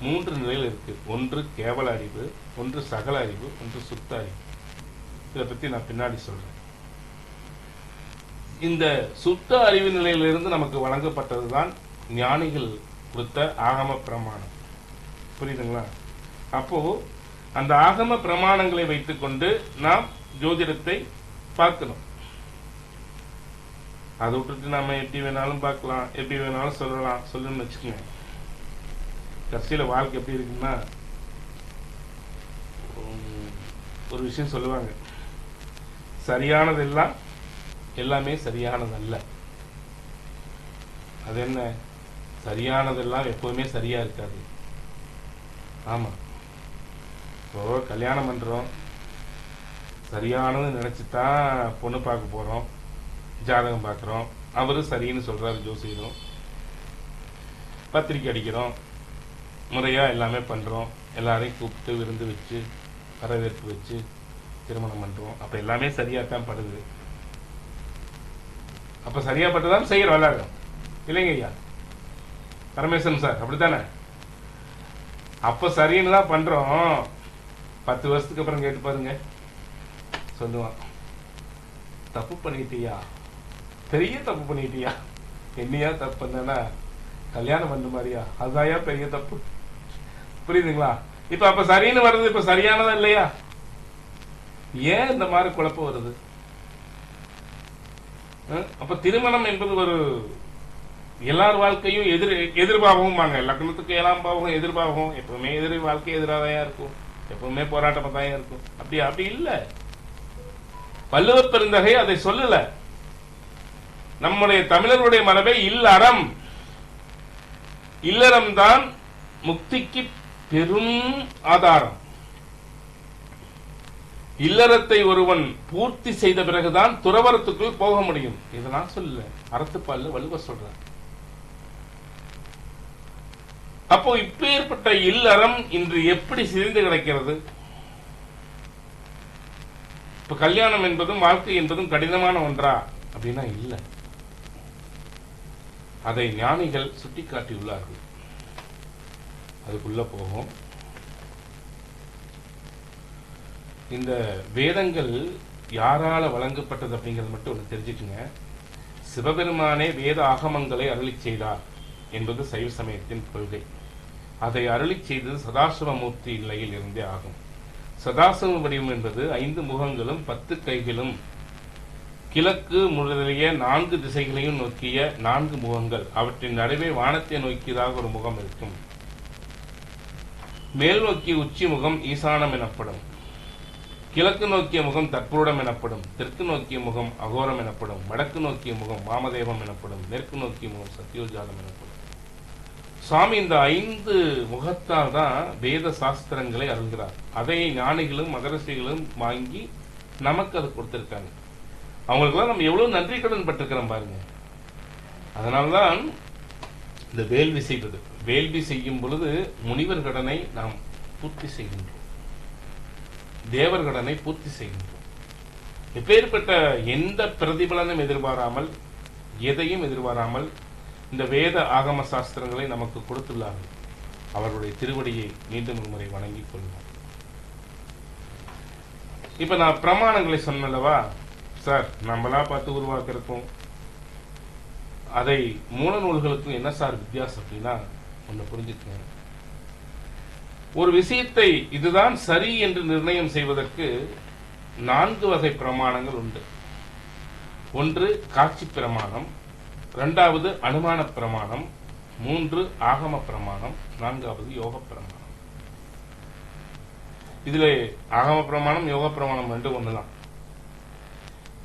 3 நிலையில் இருக்கு. ஒன்று கேவல அறிவு, ஒன்று சகல அறிவு, ஒன்று சுத்த அறிவு. இதை பத்தி நான் பின்னாடி சொல்றேன். இந்த சுத்த அறிவு நிலையிலிருந்து நமக்கு வழங்கப்பட்டதுதான் ஞானிகள் கொடுத்த ஆகம பிரமாணம். புரியுதுங்களா? அப்போ அந்த ஆகம பிரமாணங்களை வைத்துக் கொண்டு நாம் ஜோதிடத்தை பார்க்கணும். அதை விட்டுட்டு நம்ம எப்படி வேணாலும் பார்க்கலாம், எப்படி வேணாலும் சொல்லலாம் சொல்லுன்னு வச்சுக்கோங்க. கடைசியில வாழ்க்கை எப்படி இருக்குன்னா ஒரு விஷயம் சொல்லுவாங்க, சரியானதெல்லாம் எல்லாமே சரியானதல்ல. அது என்ன, சரியானதெல்லாம் எப்பவுமே சரியா இருக்காது. ஆமா, இப்போ கல்யாணம் பண்றோம், சரியானது நினைச்சுதான் பொண்ணு பார்க்க போறோம், ஜாதகம் பார்க்கிறோம், அவரு சரின்னு சொல்றாரு ஜோசியரும், பத்திரிக்கை அடிக்கிறோம், முறையா எல்லாமே பண்றோம், எல்லாரையும் கூப்பிட்டு விருந்து வச்சு வரவேற்பு வச்சு திருமணம் பண்றோம். அப்ப எல்லாமே சரியாத்தான் படுது. அப்ப சரியா பட்டுதான் செய்யற விளையாடும் இல்லைங்க ஐயா பரமேஸ்வரன் சார், அப்படித்தானே? அப்ப சரின்னு தான் பண்றோம். 10 வருஷத்துக்கு அப்புறம் கேட்டு பாருங்க, சொல்லுவான், தப்பு பண்ணிட்டியா, பெரிய தப்பு பண்ணிட்டியா. என்னையா தப்பு பண்ணா, கல்யாணம் பண்ண மாதிரியா, அதுதான்யா பெரிய தப்பு. புரியுதுங்களா? இப்ப அப்ப சரின்னு வர்றது இப்ப சரியானதா இல்லையா? ஏன் இந்த மாதிரி குழப்பம் வருது? அப்ப திருமணம் என்பது ஒரு எல்லார் வாழ்க்கையும் எதிர்பாவகம் வாங்க. லக்னத்துக்கு 7ஆம் பாவகம் எதிர்பாவகம். எப்பவுமே வாழ்க்கை எதிராக இருக்கும், எப்பவுமே போராட்டமா தான் இருக்கும். அப்படி இல்ல. வள்ளுவ பெருந்தகை அதை சொல்லல. நம்முடைய தமிழர்களுடைய மரபை இல்லறம், இல்லறம் தான் முக்திக்கு பெரும் ஆதாரம். இல்லறத்தை ஒருவன் பூர்த்தி செய்த பிறகுதான் துறவரத்துக்குள் போக முடியும். இதை நான் சொல்லல, அறத்துப்பால்ல வள்ளுவர் சொல்ற. அப்போ இப்பேற்பட்ட இல்லறம் இன்று எப்படி சிதைந்து கிடக்கிறது? இப்ப கல்யாணம் என்பதும் வாழ்க்கை என்பதும் கடினமான ஒன்றா அப்படின்னா இல்ல. அதை ஞானிகள் சுட்டிக்காட்டியுள்ளார்கள். அதுக்குள்ள போகும். இந்த வேதங்கள் யாரால வழங்கப்பட்டது அப்படிங்கிறது மட்டும் ஒன்று தெரிஞ்சுக்குங்க. சிவபெருமானே வேத ஆகமங்களை அருளி செய்தார் என்பது சைவ சமயத்தின் கொள்கை. அதை அருளி செய்தது சதாசிவமூர்த்தி நிலையில் இருந்தே ஆகும். சதாசிவ வடிவம் என்பது 5 முகங்களும் 10 கைகளும் கிழக்கு முதலிய 4 திசைகளையும் நோக்கிய 4 முகங்கள். அவற்றின் நடுவே வானத்தை நோக்கியதாக ஒரு முகம் இருக்கும். மேல் நோக்கிய உச்சி முகம் ஈசானம் எனப்படும். கிழக்கு நோக்கிய முகம் தற்புருடம் எனப்படும். தெற்கு நோக்கிய முகம் அகோரம் எனப்படும். வடக்கு நோக்கிய முகம் வாமதேவம் எனப்படும். மேற்கு நோக்கிய முகம் சத்யோஜாதம் எனப்படும். சுவாமி இந்த 5 முகத்தால் தான் வேத சாஸ்திரங்களை அருள்கிறார். அதை ஞானிகளும் மகரிஷிகளும் வாங்கி நமக்கு அதை கொடுத்திருக்காங்க. அவங்களுக்குலாம் நம்ம எவ்வளவு நன்றி கடன் பட்டிருக்கிறோம் பாருங்க. அதனால்தான் இந்த வேள்வி செய்வது. வேள்வி செய்யும் பொழுது முனிவர் கடனை நாம் பூர்த்தி செய்கின்றோம், தேவர் கடனை பூர்த்தி செய்கின்றோம். எப்பேற்பட்ட எந்த பிரதிபலனும் எதிர்பாராமல், எதையும் எதிர்பாராமல் இந்த வேத ஆகம சாஸ்திரங்களை நமக்கு கொடுத்துள்ளார்கள். அவர்களுடைய திருவடியை மீண்டும் ஒரு முறை வணங்கிக் கொள்வோம். இப்ப நான் பிரமாணங்களை சொன்னல்லவா சார், நம்மளா பார்த்து உருவாக்கிருக்கோம். அதை மூல நூல்களுக்கும் என்ன சார் வித்தியாசம் அப்படின்னா ஒண்ணு புரிஞ்சுக்கணும். ஒரு விஷயத்தை இதுதான் சரி என்று நிர்ணயம் செய்வதற்கு 4 வகை பிரமாணங்கள் உண்டு. ஒன்று காட்சி பிரமாணம், 2வது அனுமான பிரமாணம், 3 ஆகம பிரமாணம், 4வது யோக பிரமாணம். இதுல ஆகம பிரமாணம் யோக பிரமாணம் 2 ஒண்ணுதான்.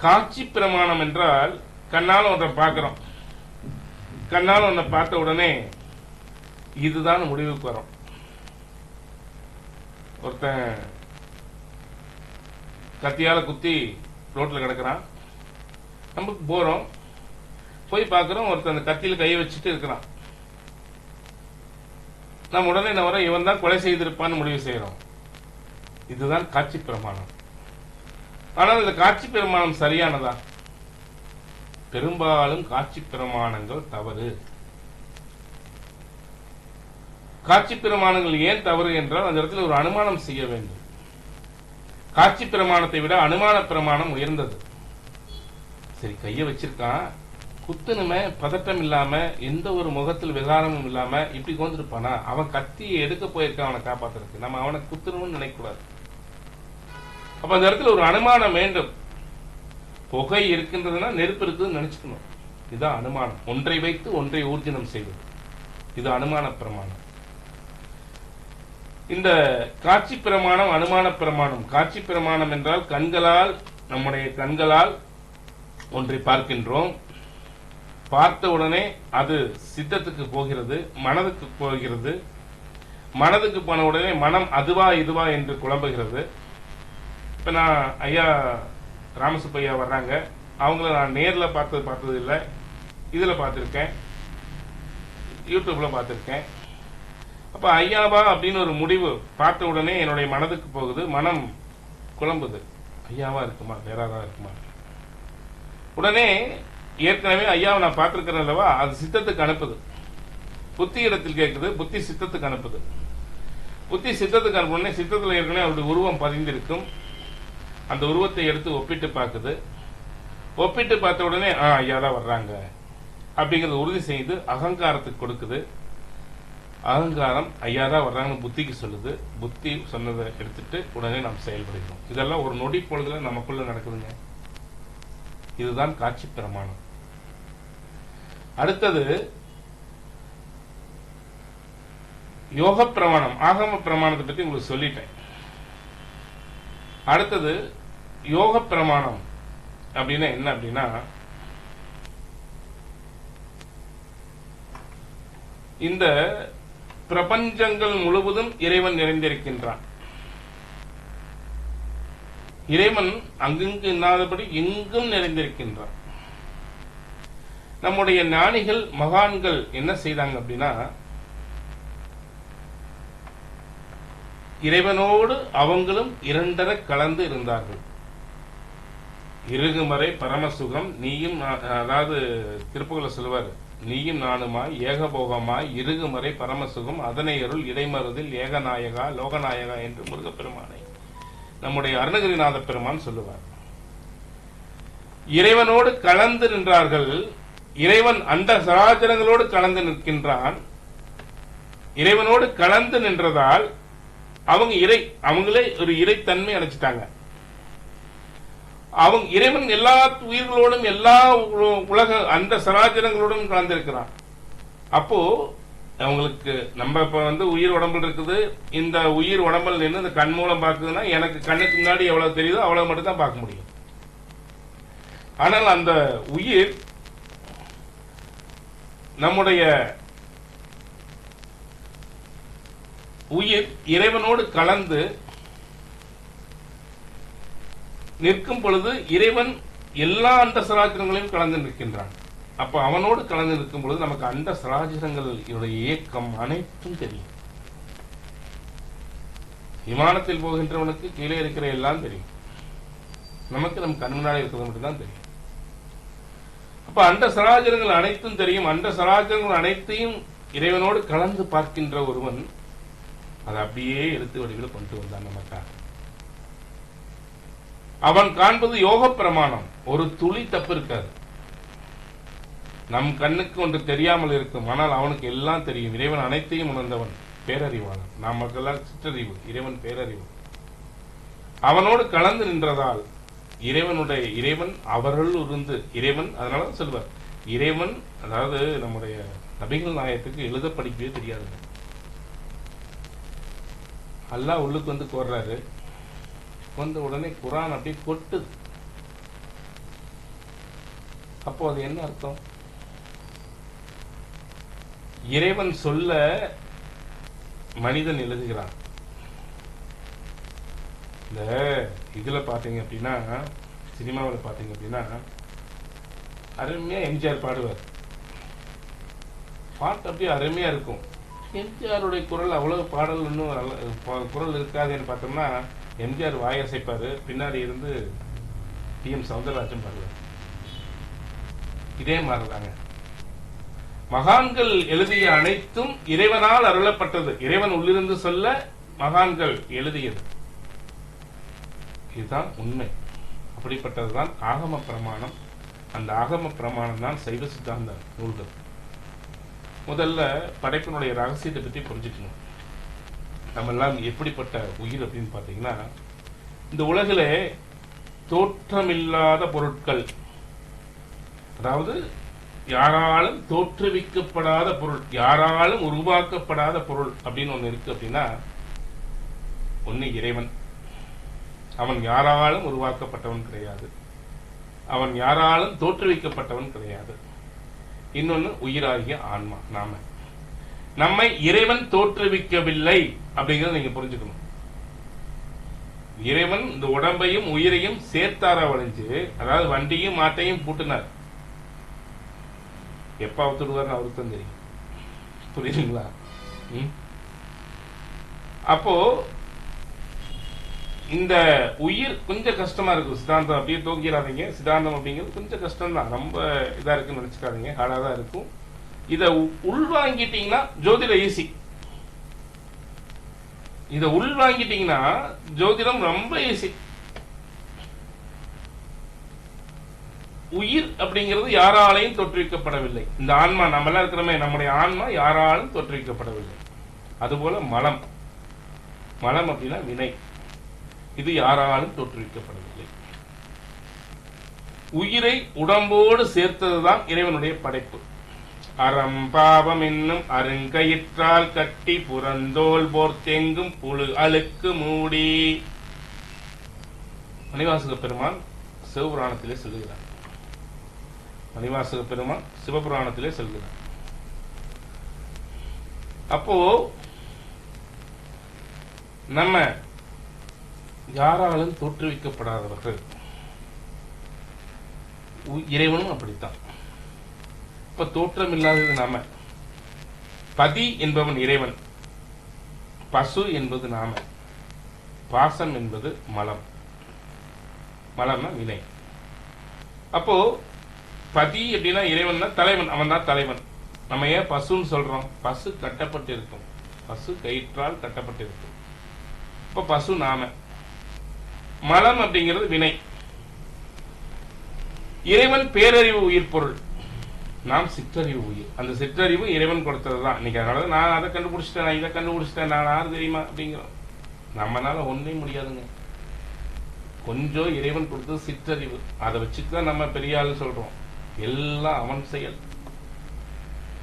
காட்சி பிரமாணம் என்றால் கண்ணால் ஒன்றை பார்க்கிறோம். கண்ணால் ஒன்றை பார்த்த உடனே இதுதான் முடிவுக்கு வரும். ஒருத்தன் கத்தியால குத்தி ரோட்ல கிடக்குறான், நமக்கு போறோம், போய் பார்க்கிறோம், ஒருத்தன் அந்த கத்தியில கையை வச்சுட்டு இருக்கிறான். நம்ம உடனே என்ன வரோம், இவன் தான் கொலை செய்திருப்பான்னு முடிவு செய்யறோம். இதுதான் காட்சி பிரமாணம். ஆனால் இந்த காட்சி பிரமாணம் சரியானதா? பெரும்பாலும் காட்சி பிரமாணங்கள் தவறு. காட்சி பிரமாணங்கள் ஏன் தவறு என்றால் அந்த இடத்துல ஒரு அனுமானம் செய்ய வேண்டும். காட்சி பிரமாணத்தை விட அனுமான பிரமாணம் உயர்ந்தது. சரி, கைய வச்சிருக்கான், குத்துனுமே பதட்டம் இல்லாம, எந்த ஒரு முகத்தில் விகாரமும் இல்லாம இப்படி கோந்துருப்பானா? அவன் கத்தியை எடுக்க போயிருக்கான் அவனை காப்பாத்துறதுக்கு. நம்ம அவனை குத்துணும்னு நினைக்கக்கூடாது. அப்ப அந்த இடத்துல ஒரு அனுமானம் வேண்டும். புகை இருக்கின்றதுன்னா நெருப்பு இருக்குதுன்னு நினைச்சுக்கணும். இதுதான் அனுமானம். ஒன்றை வைத்து ஒன்றை ஊர்ஜினம் செய்வது, இது அனுமான பிரமாணம். இந்த காட்சி பிரமாணம் அனுமான பிரமாணம். காட்சி பிரமாணம் என்றால் கண்களால், நம்முடைய கண்களால் ஒன்றை பார்க்கின்றோம். பார்த்த உடனே அது சித்தத்துக்கு போகிறது, மனதுக்கு போகிறது. மனதுக்கு போன உடனே மனம் அதுவா இதுவா என்று குழம்புகிறது. இப்ப நான் ஐயா ராமசுப்பையா வர்றாங்க, அவங்கள நான் நேர்ல பார்த்தது இல்லை, இதுல பார்த்திருக்கேன், யூடியூப்ல பார்த்திருக்கேன். அப்ப ஐயாவா அப்படின்னு ஒரு முடிவு பார்த்த உடனே என்னுடைய மனதுக்கு போகுது, மனம் குழம்புது. ஐயாவா இருக்குமா, வேறாவா இருக்குமா? உடனே ஏற்கனவே ஐயாவை நான் பார்த்திருக்கிறேன் அல்லவா, அது சித்தத்துக்கு அனுப்புது. புத்தி இடத்தில் கேட்குது, புத்தி சித்தத்துக்கு அனுப்புது. புத்தி சித்தத்துக்கு அனுப்புனே சித்தத்தில் ஏற்கனவே அவருடைய உருவம் பதிந்திருக்கும். அந்த உருவத்தை எடுத்து ஒப்பிட்டு பார்க்குது. ஒப்பிட்டு பார்த்த உடனே ஐயா தான் வர்றாங்க அப்படிங்கறத உறுதி செய்து அகங்காரத்துக்கு கொடுக்குது. அகங்காரம் ஐயா தான் வர்றாங்கன்னு புத்திக்கு சொல்லுது. புத்தி சொன்னதை எடுத்துட்டு உடனே நாம் செயல்படுகிறோம். இதெல்லாம் ஒரு நொடி பொழுதுல நமக்குள்ள நடக்குதுங்க. இதுதான் காட்சி பிரமாணம். அடுத்தது யோக பிரமாணம். ஆகம பிரமாணத்தை பத்தி உங்களுக்கு சொல்லிட்டேன். அடுத்தது யோக பிரமாணம் அப்படின்னா என்ன அப்படின்னா, இந்த பிரபஞ்சங்கள் முழுவதும் இறைவன் நிறைந்திருக்கின்றான். இறைவன் அங்கங்கு இல்லாதபடி எங்கும் நிறைந்திருக்கின்றான். நம்முடைய ஞானிகள் மகான்கள் என்ன செய்தாங்க அப்படின்னா, இறைவனோடு அவங்களும் இரண்டர கலந்து இருந்தார்கள். இருகுமறை பரமசுகம் நீயும், அதாவது திருப்புகழ சொல்லுவார், நீயும் நானுமாய் ஏகபோகமாய் இருகுமறை பரமசுகம் அதனை அருள் இடைமருதில் ஏகநாயகா லோகநாயகா என்று முருகப்பெருமானை நம்முடைய அருணகிரிநாத பெருமான் சொல்லுவார். இறைவனோடு கலந்து நின்றார்கள். இறைவன் அந்த சராச்சரங்களோடு கலந்து நிற்கின்றான். இறைவனோடு கலந்து நின்றதால் அவங்களே ஒரு இறைத்தன்மை அடைச்சிட்டாங்க. அவங்க இறைவன் எல்லா உயிர்களோடும் எல்லா உலக அந்த சராச்சரங்களோடும் கலந்திருக்கிறான். அப்போ அவங்களுக்கு நம்ம இப்ப உயிர் உடம்புல இருக்குது. இந்த உயிர் உடம்புல நின்று இந்த கண் மூலம் பார்க்குதுன்னா எனக்கு கண்ணுக்கு முன்னாடி எவ்வளவு தெரியுதோ அவ்வளவு மட்டும் தான் பார்க்க முடியும். ஆனால் அந்த உயிர் நம்முடைய உயிர் இறைவனோடு கலந்து நிற்கும் பொழுது இறைவன் எல்லா அண்ட சராச்சரங்களையும் கலந்து நிற்கின்றான். அப்ப அவனோடு கலந்து நிற்கும் பொழுது நமக்கு அண்ட சராச்சரங்களுடைய இயக்கம் அனைத்தும் தெரியும். விமானத்தில் போகின்றவனுக்கு கீழே இருக்கிற எல்லாம் தெரியும். நமக்கு நம் கண் முன்னாடி இருக்கிறது மட்டும்தான் தெரியும். அப்ப அண்ட சராச்சரங்கள் அனைத்தும் தெரியும். அண்ட சராச்சரங்கள் அனைத்தையும் இறைவனோடு கலந்து பார்க்கின்ற ஒருவன் அதை அப்படியே எடுத்து வடிவில் கொண்டு வந்தான் நமக்காக. அவன் காண்பது யோக பிரமாணம். ஒரு துளி தப்பு இருக்காது. நம் கண்ணுக்கு ஒன்று தெரியாமல் இருக்கும், ஆனால் அவனுக்கு எல்லாம் தெரியும். இறைவன் அனைத்தையும் உணர்ந்தவன், பேரறிவாளன். நமக்கெல்லாம் சிற்றறிவு, இறைவன் பேரறிவு. அவனோடு கலந்து நின்றதால் இறைவன் அவர்கள் இருந்து இறைவன், அதனால சொல்வார் இறைவன், அதாவது நம்முடைய நபிகள் நாயகத்துக்கு எழுத படிக்கவே தெரியாது. அல்லாஹ் உள்ளுக்கு கோர்றாரு. வந்த உடனே குரான் அப்படியே கொட்டுது. அப்போ அது என்ன அர்த்தம்? இறைவன் சொல்ல மனிதன் எழுதுகிறான். இந்த இதுல பாத்தீங்க அப்படின்னா, சினிமாவில் பாத்தீங்க அப்படின்னா அருமையா எம்ஜிஆர் பாடுவார். பாட்டு அப்படியே அருமையா இருக்கும். எம்ஜிஆருடைய குரல் அவ்வளவு பாடல் இன்னும் குரல் இருக்காதுன்னு பார்த்தோம்னா, எம்ஜிஆர் வாயசைப்பாரு, பின்னாடி இருந்து டி.எம். சௌந்தரராஜன் பாடுவார். இதே மாதிரிதாங்க மகான்கள் எழுதிய அனைத்தும் இறைவனால் அருளப்பட்டது. இறைவன் உள்ளிருந்து சொல்ல மகான்கள் எழுதியது. இதுதான் உண்மை. அப்படிப்பட்டதுதான் ஆகம பிரமாணம். அந்த ஆகம பிரமாணம் தான் சைவ சித்தாந்த நூல்கள். முதல்ல படைப்பினுடைய ரகசியத்தை பற்றி புரிஞ்சுக்கணும். நம்ம எல்லாம் எப்படிப்பட்ட உயிர் அப்படின்னு பார்த்தீங்கன்னா, இந்த உலகிலே தோற்றமில்லாத பொருட்கள், அதாவது யாராலும் தோற்றுவிக்கப்படாத பொருள், யாராலும் உருவாக்கப்படாத பொருள் அப்படின்னு ஒண்ணு இருக்கு. அப்படின்னா ஒன்னு இறைவன். அவன் யாராலும் உருவாக்கப்பட்டவன் கிடையாது. அவன் யாராலும் தோற்றுவிக்கப்பட்டவன் கிடையாது. இன்னொன்னு உயிராகிய ஆன்மா. நம்மை இறைவன் தோற்றுவிக்கவில்லை அப்படிங்கறத நீங்க புரிஞ்சுக்கணும். இறைவன் இந்த உடம்பையும் உயிரையும் சேர்த்தார வளைஞ்சு, அதாவது வண்டியும் மாட்டையும் பூட்டினார். எப்ப அவுத்துடுவார்னு அவருக்கு தான் தெரியும். புரியுதுங்களா? அப்போ இந்த உயிர் கொஞ்சம் கஷ்டமா இருக்கு. சித்தாந்தம் அப்படியே தூங்கிடாதீங்க. சித்தாந்தம் அப்படிங்கிறது கொஞ்சம் கஷ்டம் தான். ரொம்ப இதா இருக்குன்னு நினைச்சுக்காதீங்க. ஹார்டா தான் இருக்கும். இத உள்வாங்கிட்டீங்கன்னா ஜோதிடம் ஈஸி. இத உள்வாங்கிட்டீங்கன்னா ஜோதிடம் ரொம்ப ஈஸி. உயிர் அப்படிங்கிறது யாராலையும் தோற்றுவிக்கப்படவில்லை. இந்த ஆன்மா, நம்ம எல்லாம் இருக்கிறோமே, நம்முடைய ஆன்மா யாராலும் தோற்றுவிக்கப்படவில்லை. அதுபோல மலம், மலம் அப்படின்னா வினை, இது யாராலும் தோற்றுவிக்கப்படவில்லை. உயிரை உடம்போடு சேர்த்ததுதான் இறைவனுடைய படைப்பு. அறம் பாவம் என்னும் அருங்கயிற்றால் கட்டி புறந்தோல் போர்த்தெங்கும் புழு அழுக்கு மூடி. மணிவாசக பெருமான் சிவபுராணத்திலே சொல்கிறார். மணிவாசக பெருமான் சிவபுராணத்திலே சொல்கிறார். அப்போ நம்ம யாராலும் தோற்றுவிக்கப்படாதவர்கள், இறைவனும் அப்படித்தான். இப்ப தோற்றம் இல்லாதது நாம. பதி என்பவன் இறைவன், பசு என்பது நாம, பாசம் என்பது மலம், மலம்னா வினை. அப்போ பதி அப்படின்னா இறைவன் தலைவன், அவன் தான் தலைவன். நம்ம ஏன் பசுன்னு சொல்றோம்? பசு கட்டப்பட்டு இருக்கும், பசு கயிற்றால் கட்டப்பட்டு இருக்கும். இப்ப பசு நாம. மலம் அப்படிங்கிறது வினை. இறைவன் பேரறிவு உயிர் பொருள், நாம் சிற்றறிவு உயிர். அந்த சிற்றறிவு இறைவன் கொடுத்ததுதான். இன்னைக்கு அதனால நான் அதை கண்டுபிடிச்சிட்டேன், நான் இதை கண்டுபிடிச்சிட்டேன், நான் யாரு தெரியுமா அப்படிங்கிறோம். நம்மளால ஒன்னே முடியாதுங்க. கொஞ்சம் இறைவன் கொடுத்தது சிற்றறிவு, அதை வச்சுதான் நம்ம பெரிய ஆள் சொல்றோம். எல்லாம் அவன் செயல்,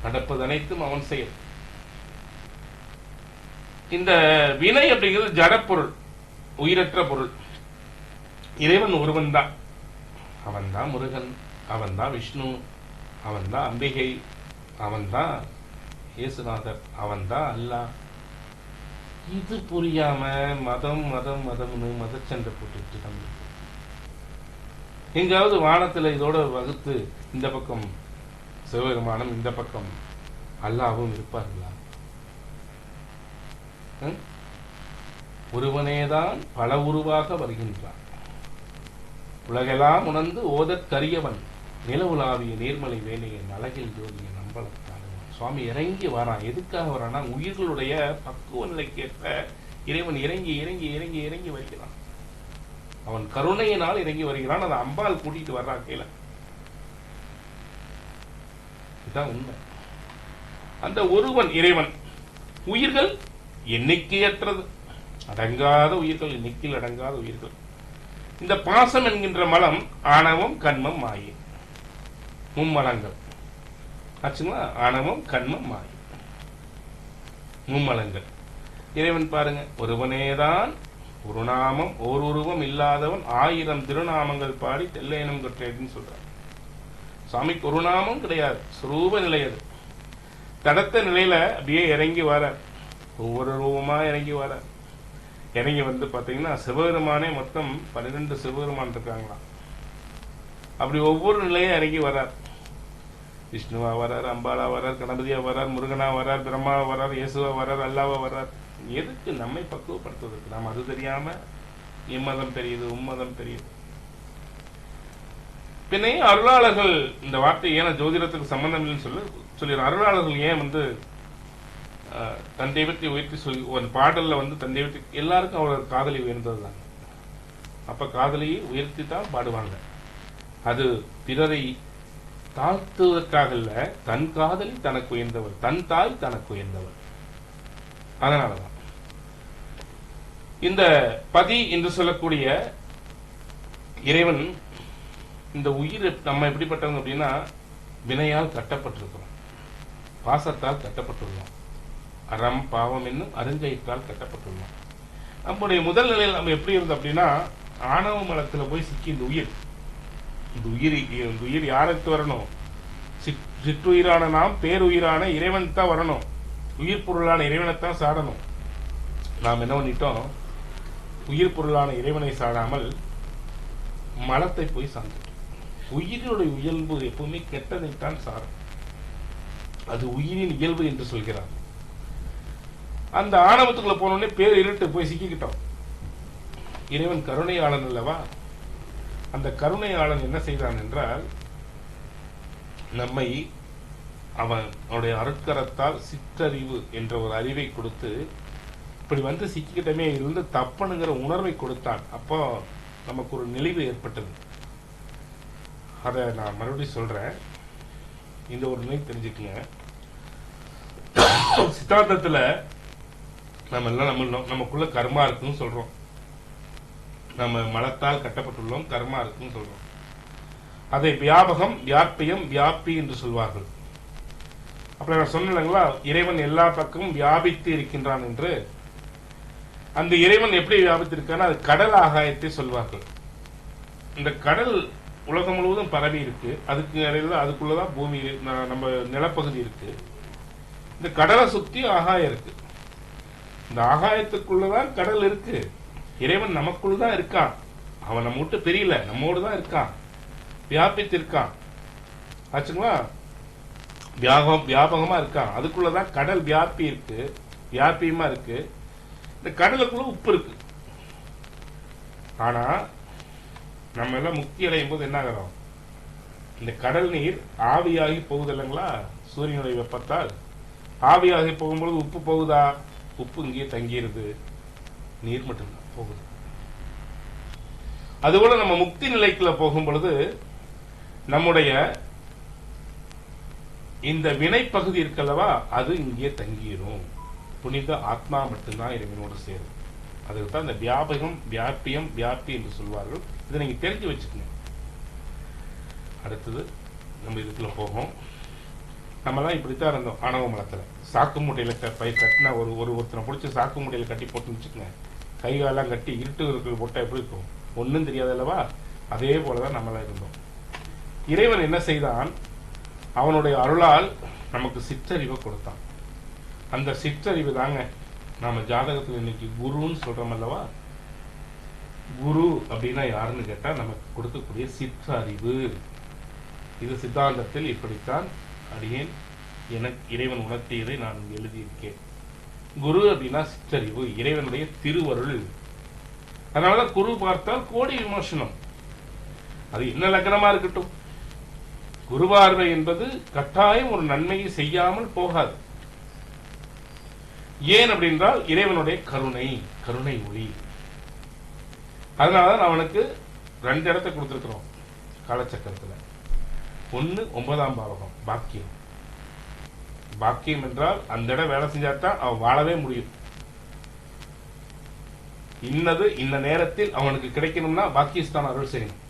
நடப்பது அனைத்தும் அவன் செயல். இந்த வினை அப்படிங்கிறது ஜடப்பொருள், உயிரற்ற பொருள். இறைவன் ஒருவன் தான். அவன் தான் முருகன், அவன் தான் விஷ்ணு, அவன் தான் அம்பிகை, அவன் தான் இயேசுநாதர், அவன் தான் அல்லாஹ். இது புரியாம மதம் மதம் மதம்னு மதச்சண்டை போட்டுட்டு தம்பி, எங்காவது வானத்துல இதோட வகுத்து இந்த பக்கம் சிவபெருமானும் இந்த பக்கம் அல்லாவும் இருப்பார்களா? ஒருவனேதான் பல உருவாக வருகின்றான், உலகெல்லாம் உணர்ந்து ஓதற் கரியவன், நிலவுலாவிய நீர்மலை வேணியன், அழகில் ஜோதிய நம்பளத்தான். சுவாமி இறங்கி வரான். எதுக்காக வரானா, உயிர்களுடைய பக்குவ நிலைக்கேற்ப இறைவன் இறங்கி இறங்கி இறங்கி இறங்கி வருகிறான். அவன் கருணையினால் இறங்கி வருகிறான். அதை அம்பாள் கூட்டிட்டு வர்றா கீழே. இதுதான் உண்மை. அந்த ஒருவன் இறைவன். உயிர்கள் எண்ணிக்கையற்றது, அடங்காத உயிர்கள், எண்ணிக்கையில் அடங்காத உயிர்கள். இந்த பாசம் என்கின்ற மலம் ஆணவம் கண்மம் மாயை, மும்மலங்கள் ஆச்சுங்களா? ஆணவம் கண்மம் மாயை மும்மலங்கள். இறைவன் பாருங்க, ஒருவனேதான் ஒரு நாமம் ஓர் உருவம் இல்லாதவன், 1000 திருநாமங்கள் பாடி தெல்லையனம் கற்றேன்னு சொல்றார். சாமிக்கு ஒரு நாமம் கிடையாது, சுரூப நிலை. அது தடத்த நிலையில அப்படியே இறங்கி வர, ஒவ்வொரு ரூபமா இறங்கி வர. இறங்கி வந்து பாத்தீங்கன்னா சிவபெருமானே மொத்தம் 12 சிவபெருமான் இருக்காங்களாம். அப்படி ஒவ்வொரு நிலையும் இறங்கி வரார். விஷ்ணுவா வரார், அம்பாளா வரார், கணபதியா வரார், முருகனா வரார், பிரம்மாவா வரார், இயேசுவா வரார், அல்லாவா வரார். எதுக்கு? நம்மை பக்குவப்படுத்துவதற்கு. நாம் அது தெரியாம இம்மதம் தெரியுது, உம்மதம் தெரியுது. பின்னே அருளாளர்கள் இந்த வார்த்தை ஏன் ஜோதிடத்துக்கு சம்பந்தம் இல்லைன்னு சொல்லி அருளாளர்கள் ஏன் வந்து தன் தெய்வத்தை உயர்த்தி சொல்லி ஒரு பாடல்ல வந்து தன் தெய்வத்தை, எல்லாருக்கும் அவரோட காதலி உயர்ந்ததுதான். அப்ப காதலியை உயர்த்தி தான் பாடுவாங்க. அது பிறரை தாழ்த்துவதற்காக இல்ல, தன் காதலி தனக்கு உயர்ந்தவர், தன் தாய் தனக்கு உயர்ந்தவர். அதனாலதான் இந்த பதி என்று சொல்லக்கூடிய இறைவன், இந்த உயிர் நம்ம எப்படிப்பட்டவங்க அப்படின்னா, வினையால் கட்டப்பட்டிருக்கிறோம், பாசத்தால் கட்டப்பட்டுள்ளோம், அறம் பாவம் என்னும் அருங்கயிற்றால் கட்டப்பட்டுள்ளோம். நம்முடைய முதல் நிலையில் நம்ம எப்படி இருந்தோம் அப்படின்னா, ஆணவ மலத்துல போய் சிக்கி இந்த உயிர் யாருக்கு வரணும்? சிற்றுயிரான நாம் பேருயிரான இறைவன் தான் வரணும். உயிர் பொருளான இறைவனைத்தான் சாடணும். நாம் என்ன பண்ணிட்டோம்? உயிர் பொருளான இறைவனை சாடாமல் மலத்தை போய் சார்ந்தோம். உயிரினுடைய இயல்பு எப்பவுமே கெட்டதைத்தான் சாரும். அது உயிரின் இயல்பு என்று சொல்கிறார். அந்த ஆணவத்துக்குள்ள போனோடனே பேர் இருட்டு போய் சிக்கிக்கிட்டோம். இறைவன் கருணையாளன் அல்லவா? அந்த கருணையாளன் என்ன செய்தான் என்றால், நம்மை அவனுடைய அருட்கரத்தால் சிற்றறிவு என்ற ஒரு அறிவை கொடுத்து, இப்படி வந்து சிக்கிக்கிட்டமே இருந்து தப்பனுங்கிற உணர்வை கொடுத்தான். அப்போ நமக்கு ஒரு நெளிவு ஏற்பட்டது. அதை நான் மறுபடியும் சொல்றேன், இந்த ஒரு நிலை தெரிஞ்சுக்கங்க. சித்தாந்தத்துல நம்ம எல்லாம் நமக்குள்ள கர்மா இருக்குன்னு சொல்றோம். நம்ம மலத்தால் கட்டப்பட்டுள்ளோம், கர்மா இருக்குன்னு சொல்றோம். அதை வியாபகம், வியாபியம், வியாபி என்று சொல்வார்கள். அப்ப நான் சொன்னேங்களா, இறைவன் எல்லா பக்கமும் வியாபித்து இருக்கின்றான் என்று. அந்த இறைவன் எப்படி வியாபித்திருக்கான அது கடல் ஆகாயத்தை சொல்வார்கள். இந்த கடல் உலகம் முழுவதும் பரவி இருக்கு. அதுக்கு இடையில அதுக்குள்ளதான் பூமி, நம்ம நிலப்பகுதி இருக்கு. இந்த கடலை சுத்தி ஆகாயம் இருக்கு. இந்த ஆகாயத்துக்குள்ளதான் கடல் இருக்கு. இறைவன் நமக்குள் தான் இருக்கான். அவன் நம்ம விட்டு தெரியல, நம்மோடு தான் இருக்கான், வியாபித்திருக்கான். ஆச்சுங்களா? வியாபகமா இருக்கான். அதுக்குள்ளதான் கடல் வியாபி இருக்கு, வியாபியமா இருக்கு. இந்த கடலுக்குள்ள உப்பு இருக்கு. ஆனா நம்ம எல்லாம் முக்தி அடையும் போது என்ன ஆகிறோம்? இந்த கடல் நீர் ஆவியாகி போகுது இல்லைங்களா? சூரியனுடைய வெப்பத்தால் ஆவியாகி போகும்போது உப்பு போகுதா? உப்பு இங்கே தங்கியிருது, நீர் மட்டும்தான் போகுது. அதுபோல நம்ம முக்தி நிலைக்குள்ள போகும் பொழுது நம்முடைய இந்த வினை பகுதி இருக்கல்லவா, அது இங்கே தங்கிரும். புனித ஆத்மா மட்டும்தான் இறைவனோடு சேரும். அதுக்கு தான் இந்த வியாபகம், வியாபியம், வியாபி என்று சொல்வார்கள். இதை நீங்க தெரிஞ்சு வச்சுக்கணும். அடுத்தது நம்ம இதுக்குள்ள போகும். நம்மலாம் இப்படித்தான் இருந்தோம் ஆணவ மலத்துல. சாக்கு மூட்டையில கட்டினா ஒருத்தனை பிடிச்சி சாக்கு மூட்டையில கட்டி போட்டுன்னு வச்சுக்கோங்க, கை காலெல்லாம் கட்டி இருட்டு இருக்கிற போட்டா எப்படி இருக்கும்? ஒன்னும் தெரியாது அல்லவா? அதே போலதான் நம்மளாம் இருந்தோம். இறைவன் என்ன செய்தான்? அவனுடைய அருளால் நமக்கு சிற்றறிவை கொடுத்தான். அந்த சிற்றறிவு தாங்க நாம ஜாதகத்தில் இன்னைக்கு குருன்னு சொல்றோம் அல்லவா? குரு அப்படின்னா யாருன்னு கேட்டா நமக்கு கொடுக்கக்கூடிய சிற்றறிவு. இது சித்தாந்தத்தில் இப்படித்தான் அடியேன் எனக்கு இறைவன் உணர்த்தியதை நான் எழுதியிருக்கேன். குரு அப்படின்னா சிற்றறிவு, இறைவனுடைய திருவருள். அதனாலதான் குரு பார்த்தால் கோடி விமர்சனம். அது என்ன லக்னமா இருக்கட்டும், குரு பார்வை என்பது கட்டாயம் ஒரு நன்மையை செய்யாமல் போகாது. ஏன் அப்படின்றால் இறைவனுடைய கருணை, கருணை ஒளி. அதனாலதான் அவனுக்கு 2 இடத்தை கொடுத்திருக்கிறோம் காலச்சக்கரத்துல. ஒன்னு 9ஆம் பாவகம், பாக்கியம். பாக்கியம் என்றால் அந்த இடம் வேலை செஞ்சாதான் அவன் வாழவே முடியும். இன்னது இந்த நேரத்தில் அவனுக்கு கிடைக்கணும்னா பாக்கியஸ்தான் அருள் செய்யணும்.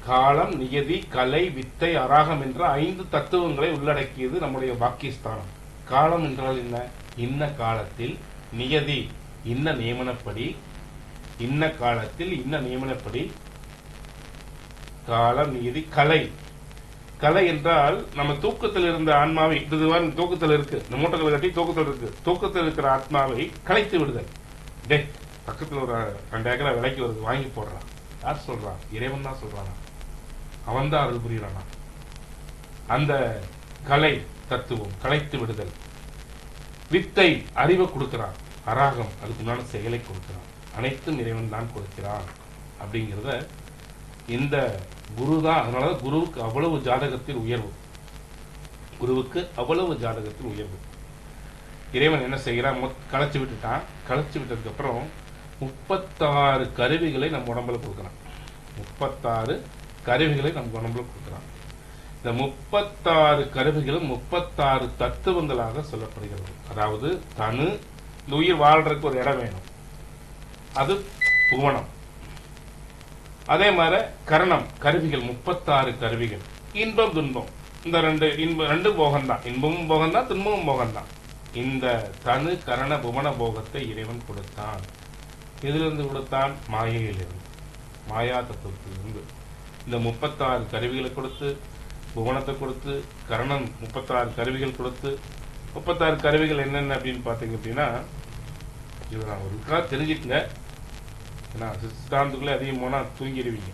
காலம், நியதி, கலை, வித்தை, அராகம் என்ற 5 தத்துவங்களை உள்ளடக்கியது நம்முடைய பாக்கியஸ்தானம். காலம் என்றால் என்ன? இன்ன காலத்தில், நியதி இன்ன நியமனப்படி, இன்ன காலத்தில் இன்ன நியமனப்படி, காலம், நியதி, கலை. கலை என்றால் நம்ம தூக்கத்தில் இருந்த ஆன்மாவை, இதுதான் தூக்கத்தில் இருக்கு, இந்த மூட்டைகளை கட்டி தூக்கத்தில் இருக்கு, தூக்கத்தில் இருக்கிற ஆத்மாவை கலைத்து விடுதல். டே பக்கத்தில் ஒரு 2 ஏக்கரா விலைக்கு வருது, வாங்கி போடுறான். யார் சொல்றான்? இறைவன் தான் சொல்றானா? அவன் தான் அருள் புரியுறானா? அந்த கலை தத்துவம், கலைத்து விடுதல். வித்தை, அறிவை கொடுக்கிறான். அராகம், அதுக்குண்டான செயலை கொடுக்கிறான். அனைத்தும் இறைவன் தான் கொடுக்கிறான் அப்படிங்கிறத இந்த குரு தான். அதனாலதான் குருவுக்கு அவ்வளவு ஜாதகத்தில் உயர்வு. குருவுக்கு அவ்வளவு ஜாதகத்தில் உயர்வு. இறைவன் என்ன செய்கிறான்? களைச்சு விட்டுட்டான். களைச்சு விட்டதுக்கு அப்புறம் 36 கருவிகளை நம்ம உடம்புல கொடுக்கிறான். 36 கருவிகளை நம்ம உடம்புல கொடுக்கிறான். இந்த 36 கருவிகளும் 36 தத்துவங்களாக சொல்லப்படுகிறது. அதாவது தனு, இந்த உயிர் வாழ்றதுக்கு ஒரு இடம் வேணும், அது புவனம். அதே மாதிரி கரணம், கருவிகள் 36 கருவிகள். இன்பம், துன்பம், இந்த 2 போகம்தான். இன்பமும் போகம்தான், துன்பமும் போகம்தான். இந்த தனு, கரண, புவன போகத்தை இறைவன் கொடுத்தான். எதிலிருந்து கொடுத்தான்? மாயையிலிருந்து, மாயா தத்துவத்திலிருந்து. இந்த 36 கருவிகளை கொடுத்து, புவனத்தை கொடுத்து, கரணம் 36 கருவிகள் கொடுத்து. 36 கருவிகள் என்னென்ன அப்படின்னு பாத்தீங்க அப்படின்னா, இது நான் ஒரு தெரிஞ்சுக்குங்க. ஏன்னா சித்தாந்தத்துக்குள்ளே அதிகம் போனா தூங்கிடுவீங்க.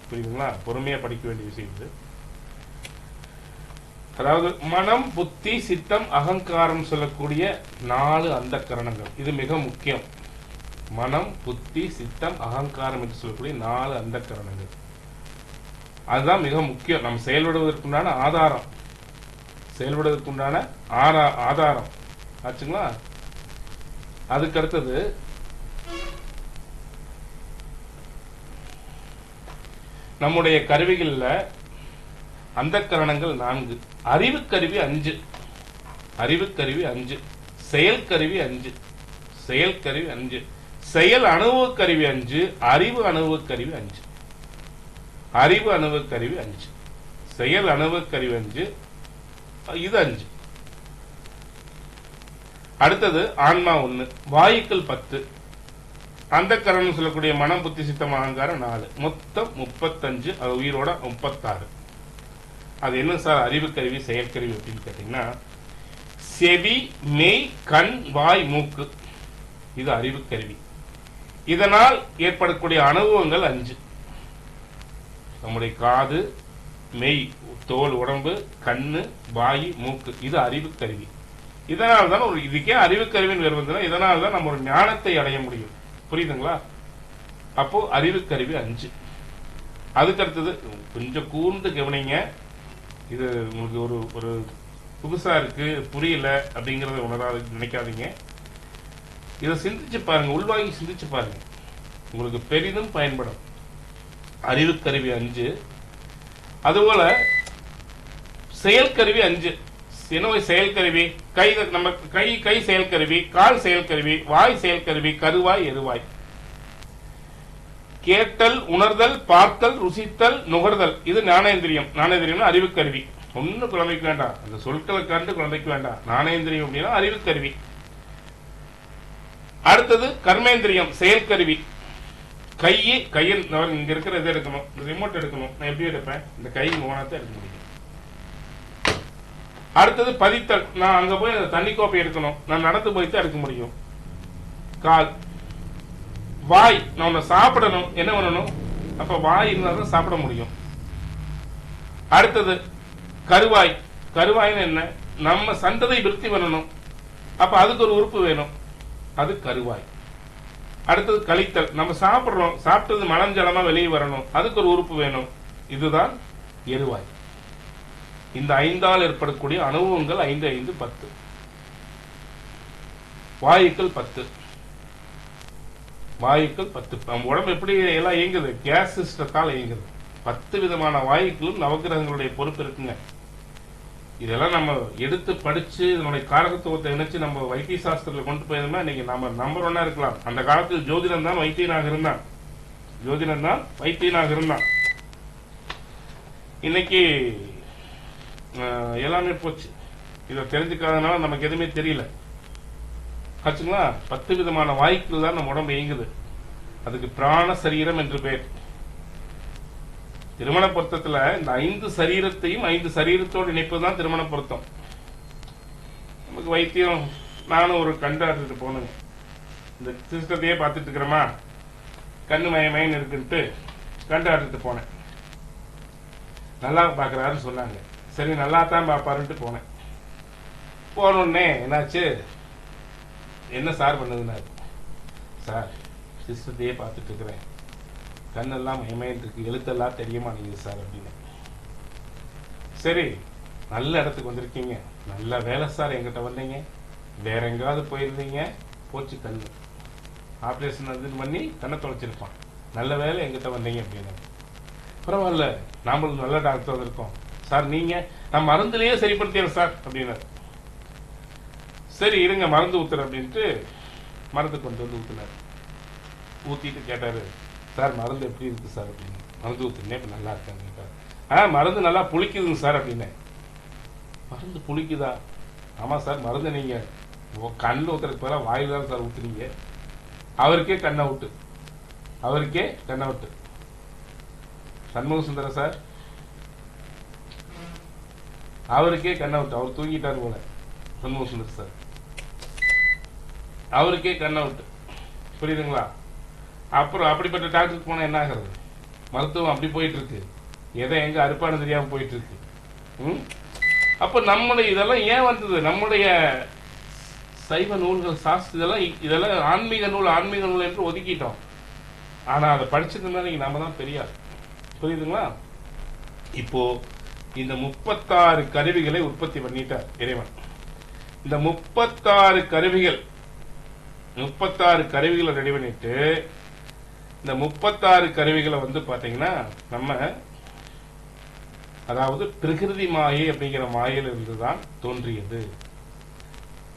புரியுதுங்களா? பொறுமையா படிக்க வேண்டிய விஷயம் இது. அதாவது மனம், புத்தி, சித்தம், அகங்காரம் சொல்லக்கூடிய 4 அந்த கரணங்கள். இது மிக முக்கியம். மனம், புத்தி, சித்தம், அகங்காரம் என்று சொல்லக்கூடிய 4 அந்த கரணங்கள். அதுதான் மிக முக்கியம். நம்ம செயல்படுவதற்குண்டான ஆதாரம், செயல்படுவதற்குண்டான ஆதாரம் ஆச்சுங்களா? அதுக்கு அடுத்தது நம்முடைய கருவிகள்ல அந்த கரணங்கள் 4. அறிவு கருவி 5, அறிவு கருவி 5, செயல் கருவி 5. செயல் கருவி 5, செயல் அனுபவ கருவி 5, அறிவு அனுபவ கருவி 5. அறிவு அனுபவ கருவி 5, செயல் அனுபவ கருவி 5, இது 5. அடுத்தது ஆன்மா 1, வாயுக்கள் 10, அந்த கரணம் சொல்லக்கூடிய மனம் புத்தி சித்தம் அகங்காரம் 4, மொத்தம் 35. அது உயிரோட 36. அது என்ன சார் அறிவு கருவி செயற்கருவி அப்படின்னு கேட்டீங்கன்னா, செவி மெய் கண் வாய் மூக்கு, இது அறிவு கருவி. இதனால் ஏற்படக்கூடிய அனுபவங்கள் 5. நம்முடைய காது, மெய் தோல் உடம்பு, கண்ணு, வாயு, மூக்கு, இது அறிவு கருவி. இதனால் தான் இதுக்கே அறிவு கருவின்னு வேறு வந்ததுன்னா இதனால் தான் நம்ம ஒரு ஞானத்தை அடைய முடியும். புரியுதுங்களா? அப்போ அறிவு கருவி 5. அதுக்கு அடுத்தது கொஞ்சம் கூர்ந்து கவனிங்க. இது உங்களுக்கு ஒரு ஒரு புதுசா இருக்கு, புரியல அப்படிங்கறத உணராது நினைக்காதீங்க. இதை சிந்திச்சு பாருங்க, உள்வாங்கி சிந்திச்சு பாருங்க, உங்களுக்கு பெரிதும் பயன்படும். அறிவு கருவி 5. அதுபோல செயல்கருவி 5. என்ன செயல்கருவி? கை, நம்ம கை செயல்கருவி, கால் செயல்கருவி, வாய் செயல்கருவி, கருவாய் எருவாய். கேட்டல், உணர்தல், பார்த்தல், ருசித்தல், நுகர்தல், இது ஞானேந்திரியம். ஞானேந்திரியம் அறிவு கருவி. ஒன்னும் குழந்தைக்கு வேண்டாம், அந்த சொற்களை கண்டு குழந்தைக்கு வேண்டாம். ஞானேந்திரியம் அப்படின்னா அறிவு கருவி. அடுத்தது கர்மேந்திரியம் செயல்கருவி. கையில் இங்க இருக்கிற இதை எடுக்கணும், ரிமோட் எடுக்கணும். நான் எப்படி எடுப்பேன்? இந்த கை மூலத்தை எடுக்க முடியும். அடுத்தது பதித்தல், நான் அங்க போய் தண்ணி கோப்பை எடுக்கணும், நான் நடந்து போய் தான் எடுக்க முடியும். கால். வாய், நான் சாப்பிடணும், என்ன பண்ணணும்? அப்ப வாய் இருந்தால் தான் சாப்பிட முடியும். அடுத்தது கருவாய். கருவாய்னு என்ன? நம்ம சந்ததை விருத்தி பண்ணணும், அப்ப அதுக்கு ஒரு உறுப்பு வேணும், அது கருவாய். அடுத்தது கழித்தல், நம்ம சாப்பிடுறோம், சாப்பிட்டது மலஞ்சலமா வெளியே வரணும், அதுக்கு ஒரு உறுப்பு வேணும், இதுதான் எருவாய். இந்த 5ஆல் ஏற்படக்கூடிய அனுபவங்கள் 5, 5, 10. வாயுக்கள் 10. வாயுக்கள் 10. நம்ம உடம்பு எப்படி எல்லாம் இயங்குது? கேஸ் சிஸ்டத்தால் இயங்குது. 10 விதமான வாயுக்களும் நவகிரகங்களுடைய பொறுப்பு இருக்குங்க. இதெல்லாம் நம்ம எடுத்து படிச்சு இதனுடைய காரகத்துவத்தை நினைச்சு நம்ம வைத்திய சாஸ்திரத்தில் கொண்டு போயிருந்தோம்னா இன்னைக்கு நம்ம நம்பர் 1 இருக்கலாம். அந்த காலத்தில் ஜோதிடன் தான் வைத்தியனாக இருந்தான். ஜோதிடன் தான் வைத்தியனாக இருந்தான். இன்னைக்கு எல்லாமே போச்சு. இதை தெரிஞ்சுக்காதனால நமக்கு எதுவுமே தெரியல. ஆச்சுங்களா? 10 விதமான வாயுக்கள் தான் நம்ம உடம்பு இயங்குது. அதுக்கு பிராண சரீரம் என்று பெயர். திருமண பொருத்தத்துல இந்த 5 சரீரத்தையும் 5 சரீரத்தோடு இணைப்பதுதான் திருமண பொருத்தம். நமக்கு வைத்தியம், நானும் ஒரு கண்டாட்டு போனேங்க. இந்த சிஸ்டத்தையே பார்த்துட்டு இருக்கிறோமா, கண்ணு மயமயன்னு இருக்குன்ட்டு கண்டாட்டு போனேன். நல்லா பாக்குறாருன்னு சொன்னாங்க. சரி நல்லா தான் பாப்பாருன்ட்டு போனேன். போனோடனே என்னாச்சு, என்ன சார் பண்ணதுன்னாரு. சார் சிஸ்டத்தையே பார்த்துட்டு இருக்கிறேன், கண்ணெல்லாம் மயமயன் இருக்கு, எழுத்தெல்லாம் தெரிய மாட்டேங்குது சார் அப்படின்னு. சரி நல்ல இடத்துக்கு வந்திருக்கீங்க, நல்ல வேலை சார், எங்கிட்ட வந்தீங்க, வேற எங்காவது போயிருந்தீங்க, போச்சு கண்ணு, ஆப்ரேஷன் அது பண்ணி கண்ணை தொலைச்சிருப்பான், நல்ல வேலை எங்கிட்ட வந்தீங்க அப்படின்னு. பரவாயில்ல, நாமளும் நல்ல டாக்டர் வந்திருக்கோம் சார், நீங்க நான் மருந்துலயே சரிப்படுத்திடுறேன் சார் அப்படின்னாரு. சரி இருங்க மருந்து ஊத்துற அப்படின்ட்டு மருந்து கொண்டு வந்து ஊத்துனாரு. ஊத்திட்டு கேட்டாரு, சார் மருந்து எப்படி இருக்கு சார் அப்படின்னு. மருந்து ஊத்துனே இப்ப நல்லா இருக்கான்னு கேட்டாரு. மருந்து நல்லா புளிக்குதுங்க சார் அப்படின்னு. மருந்து புளிக்குதா? ஆமா சார், மருந்து நீங்க கண்ணில் ஊத்துறதுக்கு பதிலாக வாயில் தான் சார் ஊத்துறீங்க. அவருக்கே கண்ணை விட்டு, அவருக்கே கண்ணை விட்டு. சண்முக சுந்தர சார் அவருக்கே கண்ணை விட்டு, அவர் தூங்கிட்டாரு போல. சண்முக சுந்தர சார் அவருக்கே கண்ணை விட்டு. புரியுதுங்களா? அப்புறம் அப்படிப்பட்ட டாக்டருக்கு போனா என்ன ஆகிறது? மருத்துவம் அப்படி போயிட்டு இருக்கு, எதை எங்க அறுப்பான தெரியாம போயிட்டு இருக்கு. அப்ப நம்முடைய இதெல்லாம் ஏன் வந்தது? நம்முடைய சைவ நூல்கள் சாஸ்திர இதெல்லாம் ஆன்மீக நூல் என்று ஒதுக்கிட்டோம். ஆனா அதை படிச்சதுனால நாம தான் பெரியார். புரியுதுங்களா? இப்போ இந்த 36 கருவிகளை உற்பத்தி பண்ணிட்டார் இறைவன். இந்த 36 கருவிகளை ரெடி பண்ணிட்டு, இந்த 36 கருவிகளை வந்து பாத்தீங்கன்னா நம்ம அதாவது பிரகிருதி மாயை அப்படிங்கிற மாயில இருந்துதான் தோன்றியது.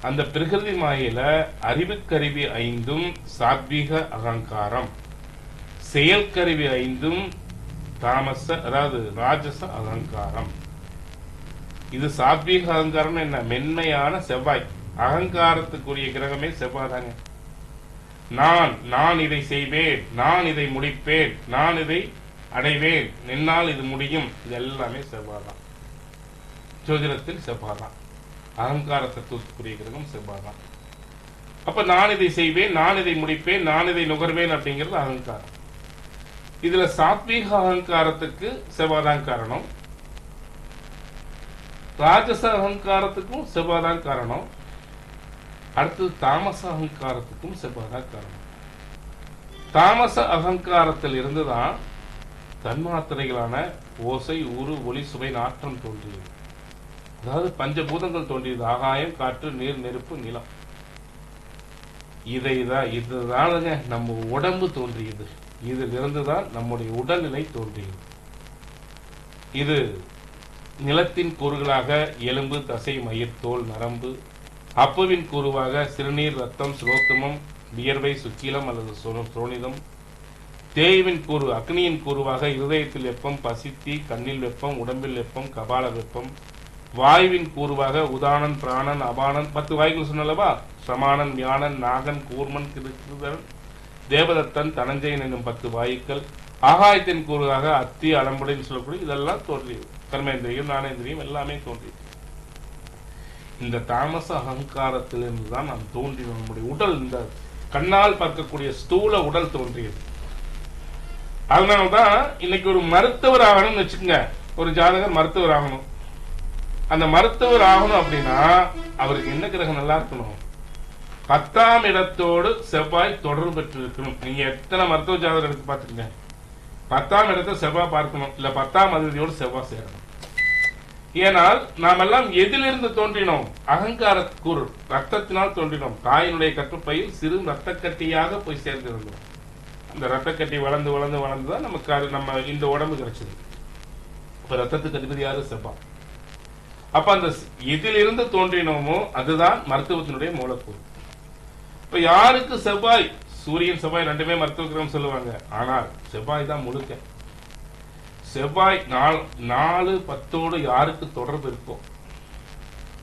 அந்த பிரகிருதி மாயில அறிவுக்கருவி 5 சாத்வீக அகங்காரம், செயல்கருவி 5 தாமச அதாவது ராஜச அகங்காரம். இது சாத்வீக அகங்காரம் என்ன? மென்மையான செவ்வாய். அகங்காரத்துக்குரிய கிரகமே செவ்வாய் தாங்க. நான் இதை செய்வேன், நான் இதை முடிப்பேன், நான் இதை அடைவேன், என்னால் இது முடியும், இது எல்லாமே செவ்வாய் தான். ஜோதிடத்தில் செவ்வாய் தான். அகங்கார தத்துவத்துக்குரிய கிரகம் செவ்வாய் தான். அப்ப நான் இதை செய்வேன், நான் இதை முடிப்பேன், நான் இதை நுகர்வேன் அப்படிங்கிறது அகங்காரம். இதுல சாத்வீக அகங்காரத்துக்கு செவ்வாய் தான் காரணம். ராஜச அகங்காரத்துக்கும் செவ்வாய் தான் காரணம். அடுத்தது தாமச அகங்காரத்துக்கும் செவ்வாய் தான் காரணம். தாமச அகங்காரத்தில் இருந்துதான் தன்மாத்திரைகளான ஓசை, ஊறு, ஒளி, சுவை, நாற்றம் தோன்றியது. அதாவது பஞ்சபூதங்கள் தோன்றியது. ஆகாயம், காற்று, நீர், நெருப்பு, நிலம். இதுதானுங்க நம்ம உடம்பு தோன்றியது. இதிலிருந்துதான் நம்முடைய உடல்நிலை தோன்றியது. இது நிலத்தின் கூறுகளாக எலும்பு, தசை, மயிர், தோல், நரம்பு. அப்புவின் கூறுவாக சிறுநீர், ரத்தம், சுலோத்தமம், வியர்வை, சுக்கிலம் அல்லது சோனிதம். தேய்வின் கூறு அக்னியின் கூறுவாக இருதயத்தில் வெப்பம், பசித்தி, கண்ணில் வெப்பம், உடம்பில் வெப்பம், கபால வெப்பம். வாயுவின் கூறுவாக உதானன், பிராணன், அபானன். 10 வாய்கள் சொன்னல்லவா? சமானன், ஞானன், நாகன், கூர்மன், கிருதன், தேவதத்தன், தனஞ்சயன் என்னும் 10 வாயுக்கள். ஆகாயத்தின் கூறுவாக அத்தி, அலம்புடைன்னு சொல்லக்கூடிய இதெல்லாம் தோன்றியது. கர்மேந்திரியம், ஞானேந்திரியம் எல்லாமே தோன்றியது. இந்த தாமச அகங்காரத்திலிருந்து தான் நாம் தோன்றினோம். நம்முடைய உடல், இந்த கண்ணால் பார்க்கக்கூடிய ஸ்தூல உடல் தோன்றியது. அதனால்தான் இன்னைக்கு ஒரு மருத்துவர் ஆகணும்னு வச்சுக்கோங்க. ஒரு ஜாதகர் மருத்துவர் ஆகணும். அந்த மருத்துவர் ஆகணும் அப்படின்னா அவருக்கு என்ன கிரகம் நல்லா இருக்கணும்? 10ஆம் இடத்தோடு செவ்வாய் தொடர்பு பெற்று இருக்கணும். நீங்க எத்தனை மருத்துவ ஜாதகம் எடுத்து பார்த்துக்கங்க, 10ஆம் இடத்தை செவ்வாய் பார்க்கணும், இல்ல 10ஆம் அதிபதியோடு செவ்வாய் சேரணும். ஏனால் நாம் எல்லாம் எதிலிருந்து தோன்றினோம்? அகங்கார கூறு, ரத்தத்தினால் தோன்றினோம். தாயினுடைய கட்டுப்பையில் சிறு ரத்த கட்டியாக போய் சேர்ந்திருந்தோம். அந்த ரத்த கட்டி வளர்ந்து வளர்ந்து வளர்ந்துதான் நம்ம இந்த உடம்பு கிடைச்சது. இப்ப ரத்தத்துக்கு அதிபதி யாரு? செவ்வாய். அப்ப அந்த எதிலிருந்து தோன்றினோமோ அதுதான் மருத்துவத்தினுடைய மூலக்கூறு. இப்ப யாருக்கு செவ்வாய்? சூரியன், செவ்வாய் ரெண்டுமே மருத்துவ கிரகம் சொல்லுவாங்க. ஆனால் செவ்வாய் தான் முழுக்க. செவ்வாய் 4, 10ஓடு யாருக்கு தொடர்பு இருக்கோ,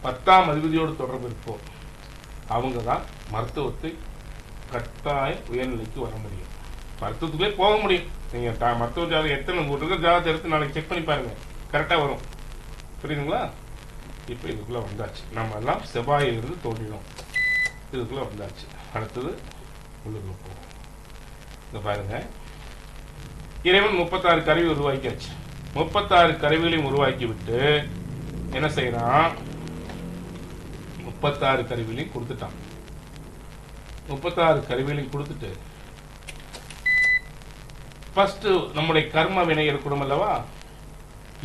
10ஆம் அதிபதியோடு தொடர்பு இருக்கோ, அவங்க தான் மருத்துவத்தை கட்டாயம் உயர்நிலைக்கு வர முடியும். மருத்துவத்துக்குள்ளே போக முடியும். நீங்க மருத்துவ ஜாதகம் எத்தனை ஜாதகத்தை எடுத்து நாளைக்கு செக் பண்ணி பாருங்க, கரெக்டா வரும். புரியுதுங்களா? இப்ப இதுக்குள்ள வந்தாச்சு. நம்ம எல்லாம் செவ்வாயிலிருந்து தோன்றினோம். இதுக்குள்ள வந்தாச்சு. அடுத்தது உள்ளுக்குள்ள போவோம். இங்க பாருங்க, இறைவன் 36 கருவி உருவாக்கியாச்சு. 36 கருவிகளையும் உருவாக்கி விட்டு என்ன செய்யறான்? 36 கருவிகளையும் கொடுத்துட்டான். 36 கருவிகளையும் கொடுத்துட்டு ஃபர்ஸ்ட் நம்முடைய கர்ம வினை இருக்கணும் அல்லவா?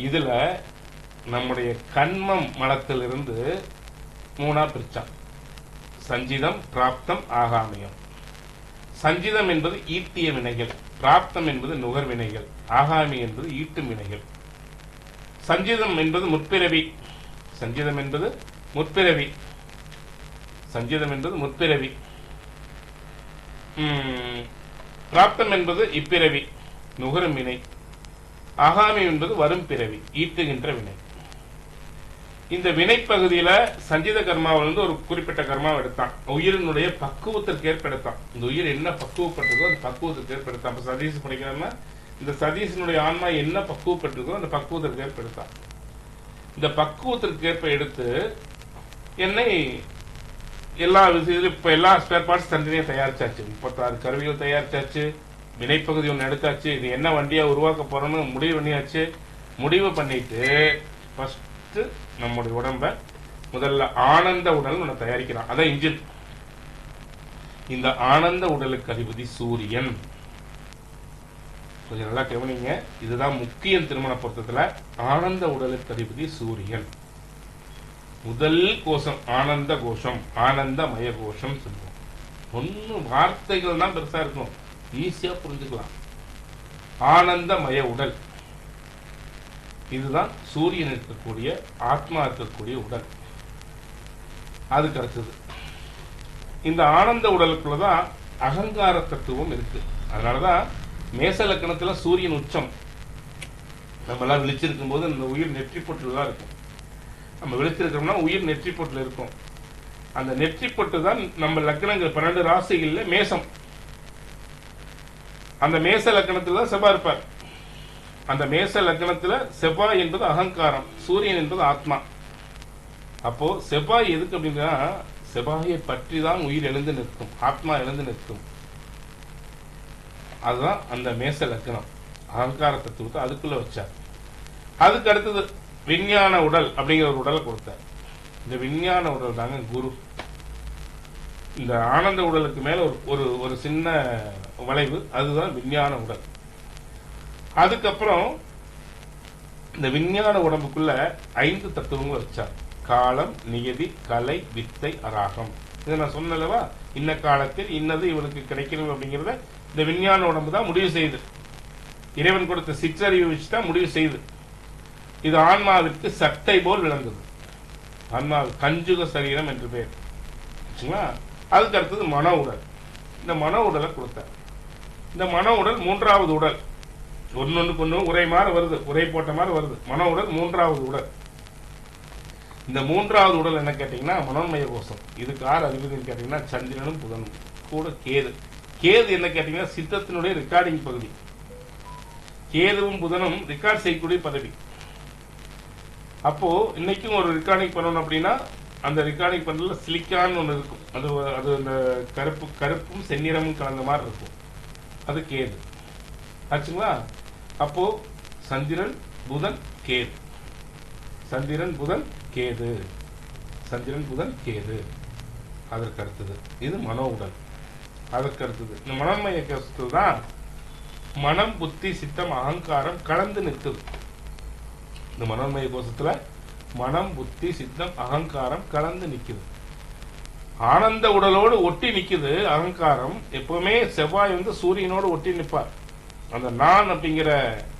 இதுல நம்முடைய கண்மம் மலத்திலிருந்து 3ஆ பிரிச்சான். சஞ்சிதம், பிராப்தம், ஆகாமியம். சஞ்சிதம் என்பது ஈட்டிய வினைகள், பிராப்தம் என்பது நுகர் வினைகள், ஆகாமி என்பது ஈட்டும் வினைகள். சஞ்சிதம் என்பது முற்பிறவி. சஞ்சிதம் என்பது முற்பிறவி. சஞ்சிதம் என்பது முற்பிறவி. பிராப்தம் என்பது இப்பிறவி, நுகரும் வினை. ஆகாமி என்பது வரும் பிறவி, ஈட்டுகின்ற வினை. இந்த வினைப்பகுதியில சஞ்சித கர்மாவிலிருந்து ஒரு குறிப்பிட்ட கர்மாவை எடுத்தான். உயிரினுடைய பக்குவத்திற்கு ஏற்படுத்தான். இந்த உயிர் என்ன பக்குவப்பட்டதோ அந்த பக்குவத்திற்கு ஏற்படுத்தான். இப்ப சதீஷ் படிக்கிறோம்னா இந்த சதீஷனுடைய ஆன்மா என்ன பக்குவப்பட்டிருக்கோ அந்த பக்குவத்திற்கு ஏற்படுத்தான். இந்த பக்குவத்திற்கு ஏற்ப எடுத்து என்னை எல்லா விஷயத்திலும் இப்ப எல்லா ஸ்பேர் பார்ட்ஸ் தனித்தனியா தயாரிச்சாச்சு. 36 கருவிகள் தயாரிச்சாச்சு. வினைப்பகுதி ஒன்று எடுத்தாச்சு. இது என்ன வண்டியா உருவாக்க போறோம்னு முடிவு பண்ணியாச்சு. முடிவு பண்ணிட்டு ஃபர்ஸ்ட் நம்முடைய உடம்ப முதல்ல ஆனந்த உடல் ஒன்று தயாரிக்கிறான். அதான் இன்ஜின். இந்த ஆனந்த உடலுக்கு அதிபதி சூரியன். கொஞ்சம் நல்லா கவனிங்க, இதுதான் முக்கியம். திருமண பொருத்தத்துல ஆனந்த உடலுக்கு அதிபதி சூரியன். முதல் கோஷம் ஆனந்த கோஷம், ஆனந்தமய கோஷம் சொல்லுவோம். ஒன்னு வார்த்தைகள் தான் பெருசா இருக்கும், ஈஸியா புரிஞ்சுக்கலாம். ஆனந்தமய உடல், இதுதான் சூரியன் இருக்கக்கூடிய ஆத்மா இருக்கக்கூடிய உடல். அதுக்கு அடுத்தது இந்த ஆனந்த உடலுக்குள்ளதான் அகங்கார தத்துவம் இருக்கு. அதனாலதான் மேச லக்கணத்துல சூரியன் உச்சம். நம்ம எல்லாம் விழிச்சிருக்கும் போது இந்த உயிர் நெற்றி பொட்டுல தான் இருக்கும். நம்ம விழிச்சிருக்கோம்னா உயிர் நெற்றி பொட்டுல இருக்கும். அந்த நெற்றி பொட்டு தான் நம்ம லக்கணங்கள் 12 ராசிகள்ல மேசம். அந்த மேச லக்கணத்துல தான் செவ்வாய் இருப்பார். அந்த மேச லக்கணத்துல செவ்வாய் என்பது அகங்காரம், சூரியன் என்பது ஆத்மா. அப்போ செவ்வாய் எதுக்கு அப்படின்னா செவ்வாயை பற்றி தான் உயிர் எழுந்து நிற்கும், ஆத்மா எழுந்து நிற்கும். அதுதான் அந்த மேச லக்கணம். அகங்கார தத்துவத்தை அதுக்குள்ள வச்சார். அதுக்கு அடுத்தது விஞ்ஞான உடல் அப்படிங்கிற ஒரு உடலை கொடுத்தார். இந்த விஞ்ஞான உடல் தாங்க குரு. இந்த ஆனந்த உடலுக்கு மேல ஒரு ஒரு சின்ன வளைவு, அதுதான் விஞ்ஞான உடல். அதுக்கப்புறம் இந்த விஞ்ஞான உடம்புக்குள்ள 5 தத்துவங்கள் வச்சார். காலம், நியதி, கலை, வித்தை, அராகம். இதை நான் சொன்னலவா, இன்ன காலத்தில் இன்னது இவனுக்கு கிடைக்கணும் அப்படிங்கிறத இந்த விஞ்ஞான உடம்பு தான் முடிவு செய்யுது. இறைவன் கொடுத்த சிற்றறிவு வச்சுதான் முடிவு செய்யுது. இது ஆன்மாவிற்கு சட்டை போல் விளங்குது. ஆன்மா கஞ்சுக சரீரம் என்று பெயர். அதுக்கு அடுத்தது மன உடல். இந்த மன உடலை கொடுத்தார். இந்த மன உடல் 3வது உடல். ஒன்னொன்னுக்கு ஒண்ணு உரை மாதிரி வருது, உரை போட்ட மாதிரி வருது. மன உடல் 3வது உடல். இந்த 3வது உடல் என்ன கேட்டீங்கன்னா மனோன்மய கோஷம். இதுக்கு யார் அதிபதினு கேட்டீங்கன்னா சந்திரனும் புதனும் கூட கேது. கேது என்ன கேட்டீங்கன்னா சித்தத்தினுடைய ரெக்கார்டிங் பகுதி. கேதுவும் புதனும் ரெக்கார்ட் செய்யக்கூடிய பதவி. அப்போ இன்னைக்கும் ஒரு ரெக்கார்டிங் பண்ணணும் அப்படின்னா அந்த ரெக்கார்டிங் பண்றதுல சிலிக்கான் ஒன்று இருக்கும். அது அந்த கருப்பும் செந்நிறமும் கலந்த மாதிரி இருக்கும். அது கேது ஆச்சுங்களா. அப்போ சந்திரன் புதன் கேது, சந்திரன் புதன் கேது, சந்திரன் புதன் கேது. அதற்கு அடுத்தது இது மனோ உடல். அதற்கு அடுத்தது இந்த மனோன்மய கோஷத்தில் தான் மனம், புத்தி, சித்தம், அகங்காரம் கலந்து நிற்குது. இந்த மனோன்மய கோஷத்துல மனம், புத்தி, சித்தம், அகங்காரம் கலந்து நிக்குது. ஆனந்த உடலோடு ஒட்டி நிக்குது அகங்காரம். எப்பவுமே செவ்வாய் சூரியனோடு ஒட்டி நிற்பார். அந்த நான் அப்படிங்கிற,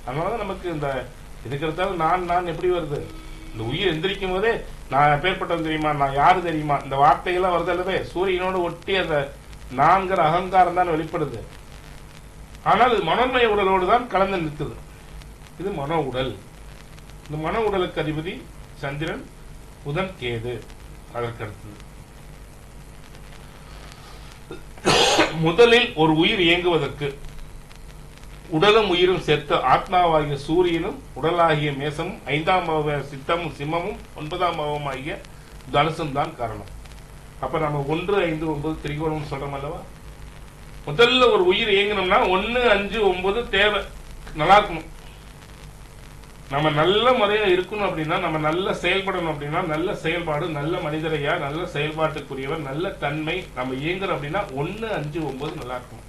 அதனாலதான் நமக்கு இந்த இருக்கிறதால நான் எப்படி வருது, இந்த உயிர் எந்திரிக்கும் போதே நான் எப்பேற்பட்டவன் தெரியுமா, நான் யாரு தெரியுமா, இந்த வார்த்தைகள்லாம் வருது அல்லவே சூரியனோடு ஒட்டி அந்த நான்கிற அகங்காரம் தான் வெளிப்படுது. ஆனால் இது மனோன்மய உடலோடு தான் கலந்து நிற்குது. இது மனோ உடல். இந்த மனோ உடலுக்கு அதிபதி சந்திரன், புதன், கேது. அதற்கு அடுத்தது முதலில் ஒரு உயிர் இயங்குவதற்கு உடலும் உயிரும் சேர்த்து ஆத்மாவாகிய சூரியனும் உடலாகிய மேசமும் 5ஆம் பாவ சித்தமும் சிம்மமும் 9ஆம் பாவம் ஆகிய தனுசும் தான் காரணம். அப்ப நம்ம 1, 5, 9 திரிகோணம் சொல்றோம் அல்லவா. முதல்ல ஒரு உயிர் இயங்கணும்னா 1, 5, 9 தேவை. நல்லா இருக்கணும். நம்ம நல்ல முறையா இருக்கணும் அப்படின்னா, நம்ம நல்ல செயல்படணும் அப்படின்னா, நல்ல செயல்பாடு, நல்ல மனிதரையா, நல்ல செயல்பாட்டுக்குரியவர், நல்ல தன்மை நம்ம இயங்குறோம் அப்படின்னா 1, 5, 9 நல்லா இருக்கணும்.